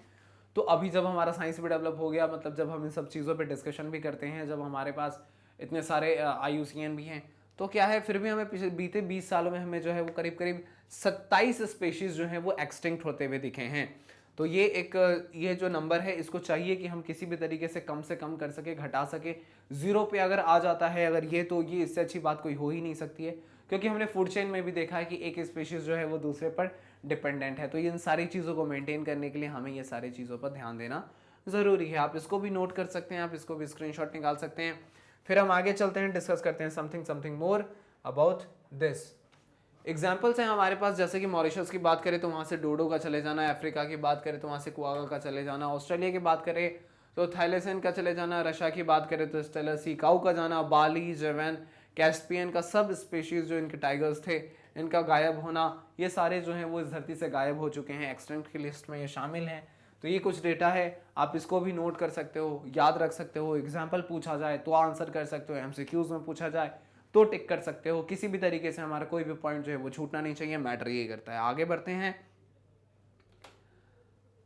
तो अभी जब हमारा साइंस भी डेवलप हो गया, मतलब जब हम इन सब चीज़ों पे डिस्कशन भी करते हैं, जब हमारे पास इतने सारे IUCN भी हैं, तो क्या है फिर भी हमें पिछले बीते 20 सालों में हमें जो है वो करीब करीब 27 स्पेशीज जो हैं वो एक्सटिंक्ट होते हुए दिखे हैं। तो ये जो नंबर है इसको चाहिए कि हम किसी भी तरीके से कम कर सके, घटा सके। जीरो पे अगर आ जाता है अगर ये, तो ये इससे अच्छी बात कोई हो ही नहीं सकती है, क्योंकि हमने फूड चेन में भी देखा है कि एक स्पीशीज जो है वो दूसरे पर डिपेंडेंट है। तो इन सारी चीज़ों को मेंटेन करने के लिए हमें ये सारी चीज़ों पर ध्यान देना ज़रूरी है। आप इसको भी नोट कर सकते हैं, आप इसको भी स्क्रीनशॉट निकाल सकते हैं। फिर हम आगे चलते हैं, डिस्कस करते हैं something more about this. Examples हैं हमारे पास, जैसे कि मॉरिशस की बात करें तो वहाँ से डोडो का चले जाना, अफ्रीका की बात करें तो वहाँ से कुआगा का चले जाना, ऑस्ट्रेलिया की बात करें तो थाईलैंड का चले जाना, रशिया की बात करें तो स्टेलर सी काऊ का जाना, बाली, जेवन, कैस्पियन का सब स्पेशीज जो इनके टाइगर्स थे इनका गायब होना, ये सारे जो हैं वो इस धरती से गायब हो चुके हैं, एक्सटिंक्ट की लिस्ट में ये शामिल हैं। तो ये कुछ डेटा है, आप इसको भी नोट कर सकते हो, याद रख सकते हो। एग्जाम्पल पूछा जाए तो आंसर कर सकते हो, MCQs में पूछा जाए तो टिक कर सकते हो। किसी भी तरीके से हमारा कोई भी पॉइंट जो है वो छूटना नहीं चाहिए, मैटर ये करता है। आगे बढ़ते हैं।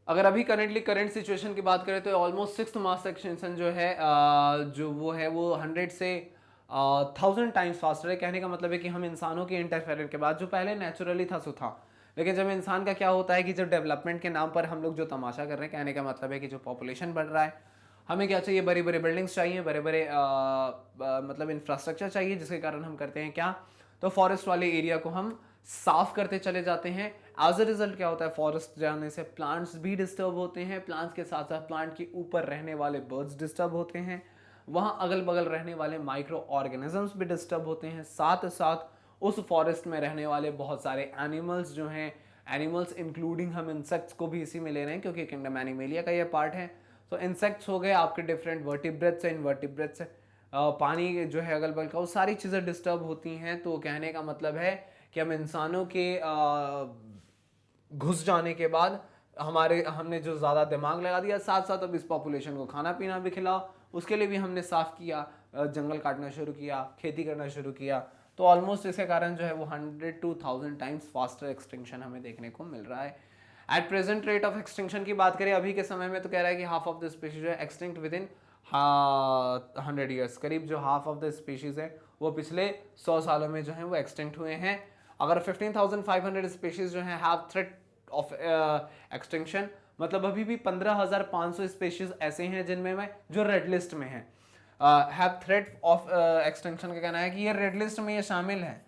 अगर अभी करंट सिचुएशन की बात करें तो ऑलमोस्ट 6th मास एक्सटेंशन जो है जो वो है वो 100 से 1000 टाइम्स फास्टर है। कहने का मतलब है कि हम इंसानों के इंटरफेरेंस के बाद, जो पहले नेचुरली था सो था, लेकिन जब इंसान का क्या होता है कि जब डेवलपमेंट के नाम पर हम लोग जो तमाशा कर रहे हैं, कहने का मतलब है कि जो पॉपुलेशन बढ़ रहा है, हमें क्या चाहिए, बड़ी बड़ी बिल्डिंग्स चाहिए, बड़े बड़े मतलब इंफ्रास्ट्रक्चर चाहिए, जिसके कारण हम करते हैं क्या, तो फॉरेस्ट वाले एरिया को हम साफ करते चले जाते हैं। एज अ रिजल्ट क्या होता है, फॉरेस्ट जाने से प्लांट्स भी डिस्टर्ब होते हैं, प्लांट्स के साथ साथ प्लांट के ऊपर रहने वाले बर्ड्स डिस्टर्ब होते हैं, वहाँ अगल बगल रहने वाले माइक्रो ऑर्गेनिजम्स भी डिस्टर्ब होते हैं, साथ साथ उस फॉरेस्ट में रहने वाले बहुत सारे एनिमल्स जो हैं, एनिमल्स इंक्लूडिंग हम इंसेक्ट्स को भी इसी में ले रहे हैं क्योंकि किंगडम एनिमेलिया का ये पार्ट है। तो इंसेक्ट्स हो गए आपके, डिफरेंट वर्टिब्रेट्स हैं, इनवर्टिब्रेट्स, पानी जो है अगल बगल का, वो सारी चीज़ें डिस्टर्ब होती हैं। तो कहने का मतलब है कि हम इंसानों के घुस जाने के बाद हमने जो ज़्यादा दिमाग लगा दिया, साथ साथ अब इस पॉपुलेशन को खाना पीना भी खिलाओ, उसके लिए भी हमने साफ़ किया, जंगल काटना शुरू किया, खेती करना शुरू किया। तो ऑलमोस्ट इसके कारण जो है वो 100 to 1000 टाइम्स फास्टर एक्सटिंक्शन हमें देखने को मिल रहा है। At present rate of extinction की बात करें अभी के समय में, तो कह रहा है कि हाफ ऑफ द स्पीशीज है एक्सटिंक्ट विद इन 100 ईयर्स। करीब जो हाफ ऑफ द स्पीशीज है वो पिछले 100 सालों में जो है वो एक्सटिंक्ट हुए हैं। अगर 15,500 स्पीशीज जो है हैव थ्रेट ऑफ एक्सटिंक्शन, मतलब अभी भी 15,500 स्पीशीज ऐसे हैं जिनमें में जो रेड लिस्ट में है। हैव थ्रेट ऑफ एक्सटिंक्शन का कहना है कि ये रेड लिस्ट में ये शामिल है।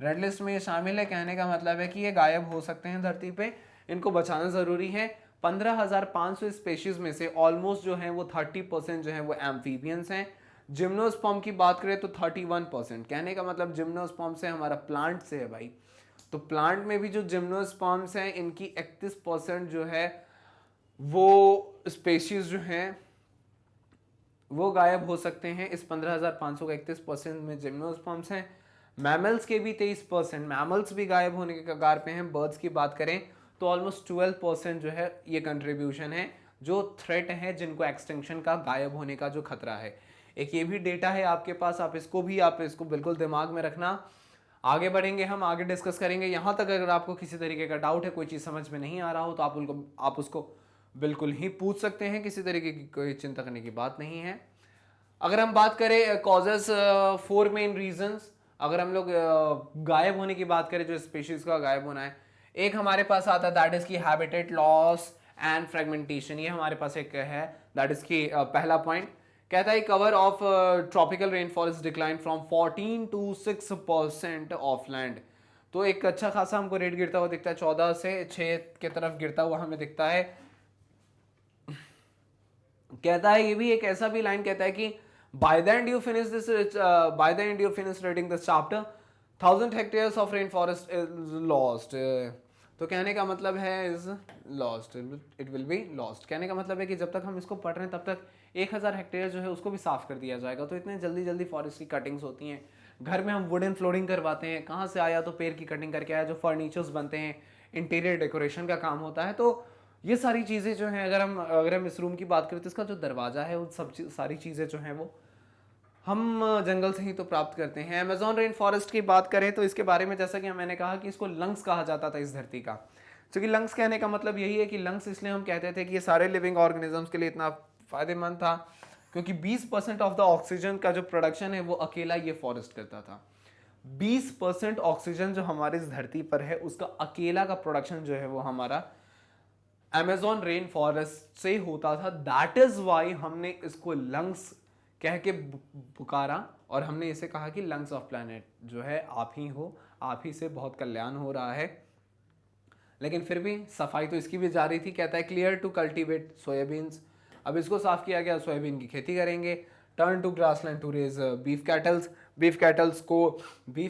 रेड लिस्ट में ये शामिल है। कहने का मतलब है कि ये गायब हो सकते हैं धरती पे, इनको बचाना ज़रूरी है। 15,500 स्पेशीज में से ऑलमोस्ट जो है वो 30% जो है वो एम्फीबियंस हैं। जिम्नोस्पर्म की बात करें तो 31%। कहने का मतलब जिम्नोस्पर्म से हमारा प्लांट से है भाई, तो प्लांट में भी जो जिम्नोस्पर्म्स हैं इनकी 31% जो है वो स्पेशीज जो हैं वो गायब हो सकते हैं। इस 15,500 का 31% में जिम्नोस्पर्म्स हैं। मैमल्स के भी 23%, मैमल्स भी गायब होने के कगार पे हैं। बर्ड्स की बात करें तो ऑलमोस्ट 12% जो है ये कंट्रीब्यूशन है जो थ्रेट है, जिनको एक्सटिंक्शन का, गायब होने का जो खतरा है। एक ये भी डेटा है आपके पास, आप इसको बिल्कुल दिमाग में रखना। आगे बढ़ेंगे, हम आगे डिस्कस करेंगे। यहाँ तक अगर आपको किसी तरीके का डाउट है, कोई चीज़ समझ में नहीं आ रहा हो, तो आप उसको बिल्कुल ही पूछ सकते हैं, किसी तरीके की कोई चिंता करने की बात नहीं है। अगर हम बात करें कॉजेस, 4 मेन रीजंस, अगर हम लोग गायब होने की बात करें, जो स्पीशीज का गायब होना है, एक हमारे पास आता है दैट इज की हैबिटेट लॉस एंड फ्रेगमेंटेशन। ये हमारे पास एक है, दैट इज की पहला पॉइंट कहता है cover of tropical rain forest decline from 14 to 6% of land. तो एक अच्छा खासा हमको रेट गिरता हुआ दिखता है, 14 से 6 की तरफ गिरता हुआ हमें दिखता है। कहता है ये भी एक ऐसा भी लाइन कहता है कि by the end you finish reading this chapter 1000 hectares of rain forest is lost. तो कहने का मतलब है is lost, it will be lost. कहने का मतलब है कि जब तक हम इसको पढ़ रहे हैं तब तक 1000 हेक्टेयर जो है उसको भी साफ कर दिया जाएगा। तो इतने जल्दी जल्दी फॉरेस्ट की कटिंग्स होती हैं। घर में हम वुडन फ्लोरिंग करवाते हैं, कहाँ से आया, तो पेड़ की कटिंग करके आया, जो फर्नीचर्स बनते हैं, इंटीरियर डेकोरेशन का काम होता है। तो ये सारी चीज़ें जो हैं, अगर हम इस रूम की बात करें तो इसका जो दरवाज़ा है, वो सारी चीज़ें जो हैं वो हम जंगल से ही तो प्राप्त करते हैं। अमेजॉन रेन फॉरेस्ट की बात करें तो इसके बारे में, जैसा कि मैंने कहा कि इसको लंग्स कहा जाता था इस धरती का। क्योंकि लंग्स कहने का मतलब यही है कि लंग्स इसलिए हम कहते थे कि ये सारे लिविंग ऑर्गेनिजम्स के लिए इतना फायदेमंद था, क्योंकि 20% ऑफ द ऑक्सीजन का जो प्रोडक्शन है वो अकेला ये फॉरेस्ट करता था। 20% ऑक्सीजन जो हमारे इस धरती पर है उसका अकेला का प्रोडक्शन जो है वो हमारा अमेजॉन रेन फॉरेस्ट से होता था। दैट इज वाई हमने इसको लंग्स कह के पुकारा, और हमने इसे कहा कि लंग्स ऑफ प्लैनेट जो है आप ही हो, आप ही से बहुत कल्याण हो रहा है। लेकिन फिर भी सफाई तो इसकी भी जारी थी। कहता है क्लियर टू कल्टीवेट सोयाबीन्स। अब इसको साफ किया गया, सोयाबीन की खेती करेंगे। Turn to grassland to raise beef cattles. Beef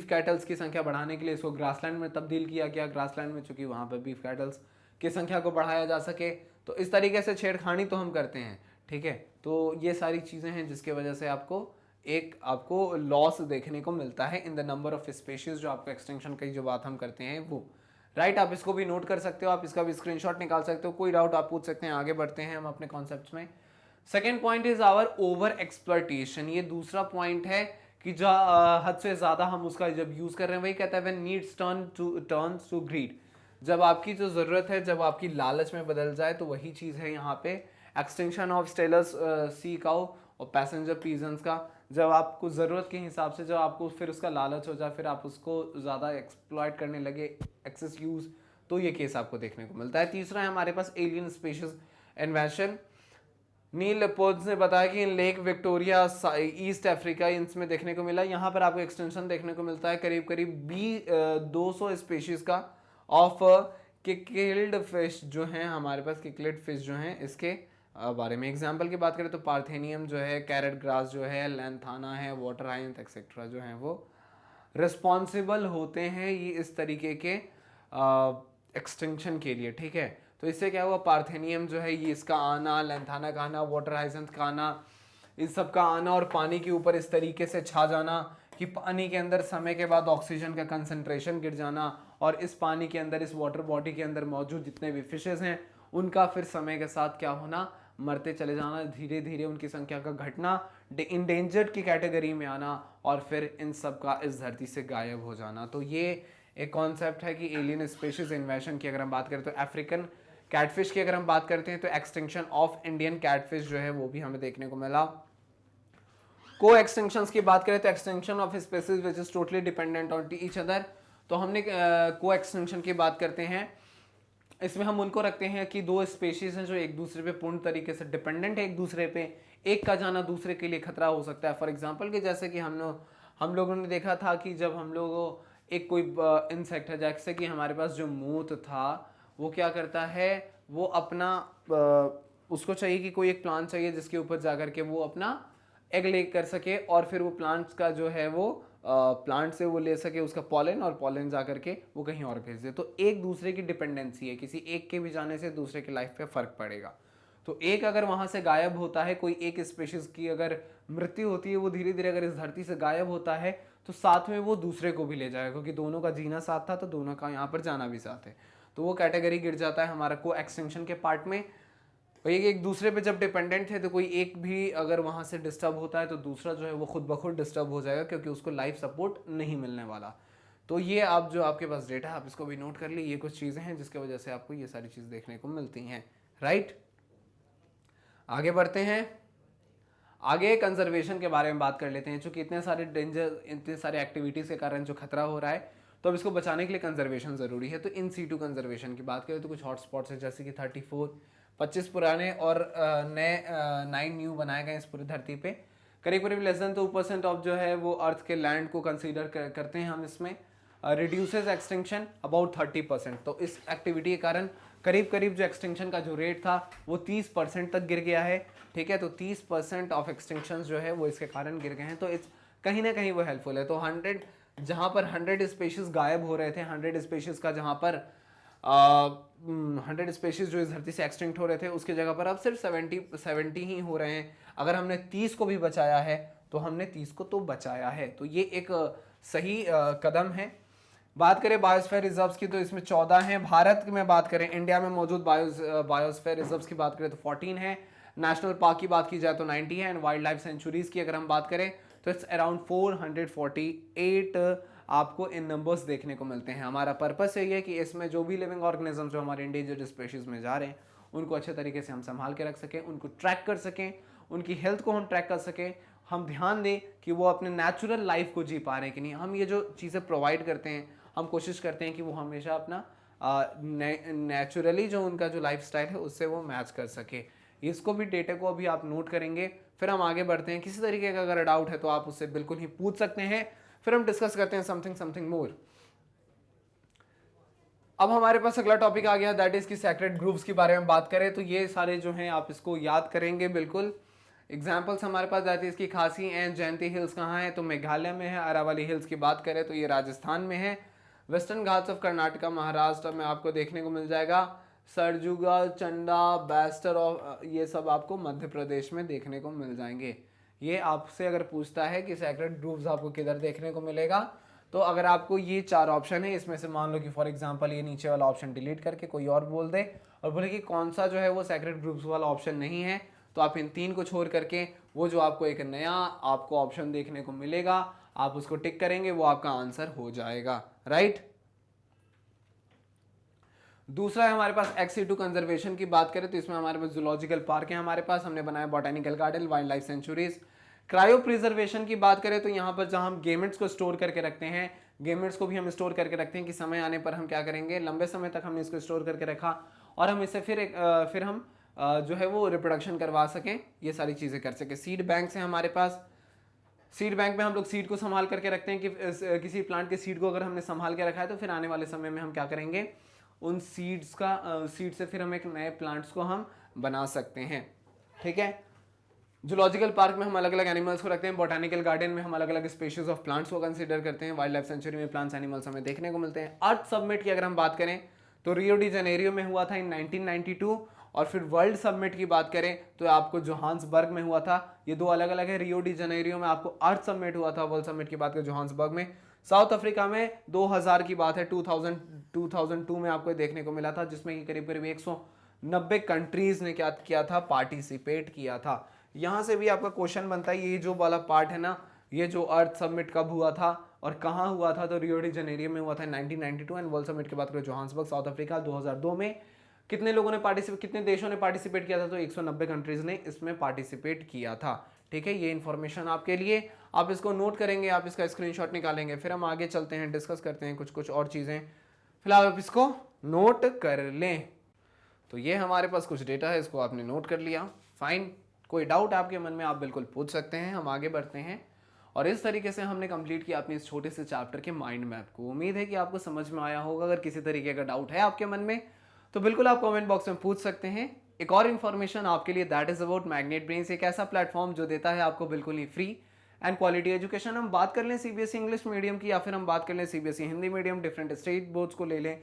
cattles की संख्या बढ़ाने के लिए इसको ग्रासलैंड में तब्दील किया गया, ग्रासलैंड में, चूंकि वहाँ पर बीफ कैटल्स की संख्या को बढ़ाया जा सके। तो इस तरीके से छेड़खानी तो हम करते हैं, ठीक है। तो ये सारी चीज़ें हैं जिसके वजह से आपको लॉस देखने को मिलता है in the number of species, जो आपको एक्सटेंशन की जो बात हम करते हैं वो, राइट। आप इसको भी नोट कर सकते हो, आप इसका भी स्क्रीनशॉट निकाल सकते हो, कोई डाउट आप पूछ सकते हैं। आगे बढ़ते हैं हम अपने कॉन्सेप्ट्स में। Second point is our over exploitation. ये दूसरा पॉइंट है कि जो हद से ज़्यादा हम उसका जब यूज़ कर रहे हैं, वही कहता है when needs turns to greed. जब आपकी जो ज़रूरत है, जब आपकी लालच में बदल जाए, तो वही चीज़ है यहाँ पे extension of stylus sea cow और पैसेंजर पीजन्स का। जब आपको ज़रूरत के हिसाब से, जब आपको फिर उसका लालच हो जाए, फिर आप उसको ज़्यादा एक्सप्लॉइट करने लगे, एक्सेस यूज़, तो ये केस आपको देखने को मिलता है। तीसरा है हमारे पास एलियन स्पीशीज इन्वेंशन। नील पोर्ट्स ने बताया कि इन लेक विक्टोरिया, ईस्ट अफ्रीका, इनमें देखने को मिला। यहाँ पर आपको एक्सटेंशन देखने को मिलता है करीब करीब 200 स्पीशीज़ का ऑफ किल्ड फिश जो हैं हमारे पास, किक्लेड फिश जो हैं, इसके बारे में। एग्जाम्पल की बात करें तो पार्थेनियम जो है, कैरेट ग्रास जो है, लैंथाना है, वाटर हाइंथ एक्सेट्रा जो हैं वो रिस्पॉन्सिबल होते हैं ये इस तरीके के एक्सटिंक्शन के लिए, ठीक है। तो इससे क्या हुआ, पार्थेनियम जो है ये इसका आना, लैंथाना का आना, वाटर हाइसेंथ का आना, इस सब का आना, और पानी के ऊपर इस तरीके से छा जाना कि पानी के अंदर समय के बाद ऑक्सीजन का कंसंट्रेशन गिर जाना, और इस पानी के अंदर, इस वाटर बॉडी के अंदर मौजूद जितने भी फिशेज हैं उनका फिर समय के साथ क्या होना, मरते चले जाना, धीरे धीरे उनकी संख्या का घटना, इंडेंजर्ड की कैटेगरी में आना, और फिर इन सब का इस धरती से गायब हो जाना। तो ये एक कॉन्सेप्ट है कि एलियन स्पीशीज इन्वेशन की अगर हम बात करें तो अफ्रीकन कैटफिश की अगर हम बात करते हैं तो एक्सटिंक्शन ऑफ इंडियन कैटफिश जो है वो भी हमें देखने को मिला। को एक्सटिंक्शंस की बात करें तो extinction of species which is totally dependent on each other. तो हमने को एक्सटिंक्शन की बात करते हैं, इसमें हम उनको रखते हैं कि दो स्पेशीज हैं जो एक दूसरे पे पूर्ण तरीके से डिपेंडेंट है एक दूसरे पे, एक का जाना दूसरे के लिए खतरा हो सकता है। फॉर एग्जांपल कि जैसे कि हम लोगों ने देखा था कि जब हम लोग एक कोई इंसेक्ट है, जैसे कि हमारे पास जो मूत था वो क्या करता है, वो अपना उसको चाहिए कि कोई एक प्लांट चाहिए जिसके ऊपर जाकर के वो अपना एग ले कर सके और फिर वो प्लांट्स का जो है वो प्लांट से वो ले सके उसका पॉलन, और पॉलन जा करके वो कहीं और भेज दे। तो एक दूसरे की डिपेंडेंसी है, किसी एक के भी जाने से दूसरे की लाइफ पे फर्क पड़ेगा। तो एक अगर वहां से गायब होता है, कोई एक स्पेशीज की अगर मृत्यु होती है, वो धीरे धीरे अगर इस धरती से गायब होता है तो साथ में वो दूसरे को भी ले जाएगा, क्योंकि दोनों का जीना साथ था तो दोनों का यहाँ पर जाना भी साथ है। तो वो कैटेगरी गिर जाता है हमारा को एक्सटेंशन के पार्ट में। भाई एक दूसरे पे जब डिपेंडेंट है तो कोई एक भी अगर वहां से डिस्टर्ब होता है तो दूसरा जो है वो खुद ब खुद डिस्टर्ब हो जाएगा, क्योंकि उसको लाइफ सपोर्ट नहीं मिलने वाला। तो ये आप जो आपके पास डेटा है आप इसको भी नोट कर ली, ये कुछ चीज़ें हैं जिसकी वजह से आपको ये सारी चीज़ देखने को मिलती हैं, राइट। आगे बढ़ते हैं, आगे कंजर्वेशन के बारे में बात कर लेते हैं। चूंकि इतने सारे डेंजर, इतने सारे एक्टिविटीज़ के कारण जो खतरा हो रहा है, तो अब इसको बचाने के लिए कंजर्वेशन ज़रूरी है। तो इन सीटू कंजर्वेशन की बात करें तो कुछ हॉटस्पॉट्स है, जैसे कि 25 पुराने और नए 9 न्यू बनाए गए इस पूरी धरती पे। करीब करीब लेस देन 2% ऑफ जो है वो अर्थ के लैंड को कंसीडर करते हैं हम इसमें। Reduces extinction about 30%। तो इस एक्टिविटी के कारण करीब करीब जो एक्सटिंक्शन का जो रेट था वो 30% तक गिर गया है, ठीक है। तो 30% ऑफ एक्सटिंक्शन जो है वो इसके कारण गिर गए हैं। तो इस कहीं ना कहीं वो हेल्पफुल है। तो 100 जहाँ पर 100 स्पेशीज गायब हो रहे थे, 100 स्पेशीज का जहाँ पर 100 स्पेशीज जो इस धरती से एक्सटिंक्ट हो रहे थे, उसकी जगह पर अब सिर्फ 70 ही हो रहे हैं। अगर हमने 30 को भी बचाया है तो हमने 30 को तो बचाया है। तो ये एक सही कदम है। बात करें बायोस्फीयर रिजर्व्स की तो इसमें 14 हैं। भारत में बात करें, इंडिया में मौजूद बायोस्फीयर रिजर्व्स की बात करें तो 14 है। नेशनल पार्क की बात की जाए तो 90 है। एंड वाइल्ड लाइफ सेंचुरीज की अगर हम बात करें तो इट्स अराउंड 448 आपको इन नंबर्स देखने को मिलते हैं। हमारा पर्पस यही है कि इसमें जो भी लिविंग ऑर्गेनिज्म जो हमारे इंडेंजर्ड स्पीशीज में जा रहे हैं उनको अच्छे तरीके से हम संभाल के रख सकें, उनको ट्रैक कर सकें, उनकी हेल्थ को हम ट्रैक कर सकें, हम ध्यान दें कि वो अपने नेचुरल लाइफ को जी पा रहे हैं कि नहीं। हम ये जो चीज़ें प्रोवाइड करते हैं, हम कोशिश करते हैं कि वो हमेशा अपना नेचुरली जो उनका जो लाइफस्टाइल है उससे वो मैच कर सके। इसको भी डेटा को अभी आप नोट करेंगे, फिर हम आगे बढ़ते हैं। किसी तरीके का अगर डाउट है तो आप उससे बिल्कुल ही पूछ सकते हैं, फिर हम डिस्कस करते हैं समथिंग मोर। अब हमारे पास अगला टॉपिक आ गया, दैट इज कि सैक्रेड ग्रुव्स के बारे में बात करें तो ये सारे जो हैं आप इसको याद करेंगे बिल्कुल। एग्जाम्पल्स हमारे पास दैट इज कि खासी एंड जयंती हिल्स कहाँ है, तो मेघालय में है। अरावली हिल्स की बात करें तो ये राजस्थान में है। वेस्टर्न घाट्स ऑफ कर्नाटका महाराष्ट्र में आपको देखने को मिल जाएगा। सरजुगा, चंडा, बैस्टर और ये सब आपको मध्य प्रदेश में देखने को मिल जाएंगे। ये आपसे अगर पूछता है कि सैक्रेड ग्रुव्स आपको किधर देखने को मिलेगा, तो अगर आपको ये 4 ऑप्शन है, इसमें से मान लो कि फॉर एग्जांपल ये नीचे वाला ऑप्शन डिलीट करके कोई और बोल दे और बोले कि कौन सा जो है वो सैक्रेड ग्रुव्स वाला ऑप्शन नहीं है, तो आप इन 3 को छोड़ करके वो जो आपको एक नया आपको ऑप्शन देखने को मिलेगा आप उसको टिक करेंगे, वो आपका आंसर हो जाएगा, राइट। दूसरा है हमारे पास एक्स-सिटू कंजर्वेशन की बात करें तो इसमें हमारे पास जूलॉजिकल पार्क है, हमारे पास हमने बनाया botanical garden, wild life sanctuaries. Cryo preservation की बात करें तो यहाँ पर जहाँ हम गेमेट्स को स्टोर करके रखते हैं, गेमेट्स को भी हम स्टोर करके रखते हैं कि समय आने पर हम क्या करेंगे, लंबे समय तक हमने इसको स्टोर करके रखा और हम इससे फिर हम जो है वो रिप्रोडक्शन करवा सकें, ये सारी चीज़ें कर सकें। सीड बैंक है हमारे पास, सीड बैंक में हम लोग सीड को संभाल करके रखते हैं कि किसी प्लांट के सीड को अगर हमने संभाल के रखा है तो फिर आने वाले समय में हम क्या करेंगे, उन सीड्स का सीड से फिर हम एक नए प्लांट्स को हम बना सकते हैं, ठीक है। जूलॉजिकल पार्क में हम अलग अलग एनिमल्स को रखते हैं, बोटानिकल गार्डन में हम अलग अलग स्पीशीज ऑफ प्लांट्स को कंसीडर करते हैं, वाइल्ड लाइफ सेंचुरी में प्लांट्स एनिमल्स हमें देखने को मिलते हैं। अर्थ समिट की अगर हम बात करें तो रियो डी जनेरियो में हुआ था इन 1992, और फिर वर्ल्ड समिट की बात करें तो आपको जोहान्सबर्ग में हुआ था। ये 2 अलग अलग है। रियो डी जनेरियो में आपको अर्थ समिट हुआ था, वर्ल्ड समिट की बात करें जोहान्सबर्ग में। साउथ अफ्रीका में 2000 की बात है, 2002 में आपको देखने को मिला था, जिसमें कि करीब करीब 190 कंट्रीज ने क्या किया था, पार्टिसिपेट किया था। यहाँ से भी आपका क्वेश्चन बनता है, ये जो वाला पार्ट है ना, ये जो अर्थ समिट कब हुआ था और कहाँ हुआ था, तो रियो डी जनेरियो में हुआ था 1992। एंड वर्ल्ड समिट की बात करें जोहान्सबर्ग साउथ अफ्रीका 2002 में। कितने लोगों ने पार्टिसिपेट, कितने देशों ने पार्टिसिपेट किया था, तो 190 कंट्रीज ने इसमें पार्टिसिपेट किया था, ठीक है। ये इन्फॉर्मेशन आपके लिए, आप इसको नोट करेंगे, आप इसका स्क्रीनशॉट निकालेंगे, फिर हम आगे चलते हैं, डिस्कस करते हैं कुछ और चीज़ें। फिलहाल आप इसको नोट कर लें। तो ये हमारे पास कुछ डेटा है, इसको आपने नोट कर लिया, फाइन। कोई डाउट आपके मन में आप बिल्कुल पूछ सकते हैं, हम आगे बढ़ते हैं। और इस तरीके से हमने कंप्लीट किया अपने इस छोटे से चैप्टर के माइंड मैप को। उम्मीद है कि आपको समझ में आया होगा। अगर किसी तरीके का डाउट है आपके मन में तो बिल्कुल आप कमेंट बॉक्स में पूछ सकते हैं। एक और इन्फॉर्मेशन आपके लिए, that is about magnet brains, एक ऐसा प्लेटफॉर्म जो देता है आपको बिल्कुल ही फ्री एंड क्वालिटी एजुकेशन। हम बात कर लें सीबीएसई इंग्लिश मीडियम की, या फिर हम बात कर लें CBSE Hindi medium, different state boards को ले लें,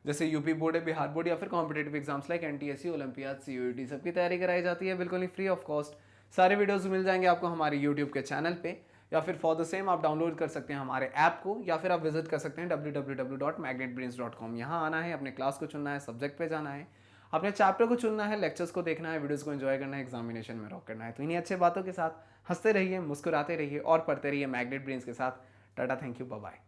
जैसे यूपी बोर्ड है, बिहार बोर्ड, या फिर competitive exams like NTSC, olympiad, CUET, सबकी तैयारी कराई जाती है बिल्कुल ही फ्री ऑफ कॉस्ट। सारे वीडियोस मिल जाएंगे आपको हमारे यूट्यूब के चैनल पे, या फिर फॉर द सेम आप डाउनलोड कर सकते हैं हमारे ऐप को, या फिर आप विजिट कर सकते हैं www.magnetbrains.com। यहाँ आना है, अपने क्लास को चुनना है, सब्जेक्ट पे जाना है, अपने चैप्टर को चुनना है, लेक्चर्स को देखना है, वीडियोस को एंजॉय करना है, एग्जामिनेशन में रॉक करना है। तो इन्हीं अच्छे बातों के साथ हंसते रहिए, मुस्कुराते रहिए और पढ़ते रहिए मैग्नेट ब्रेन्स के साथ। Tata, thank you, bye bye.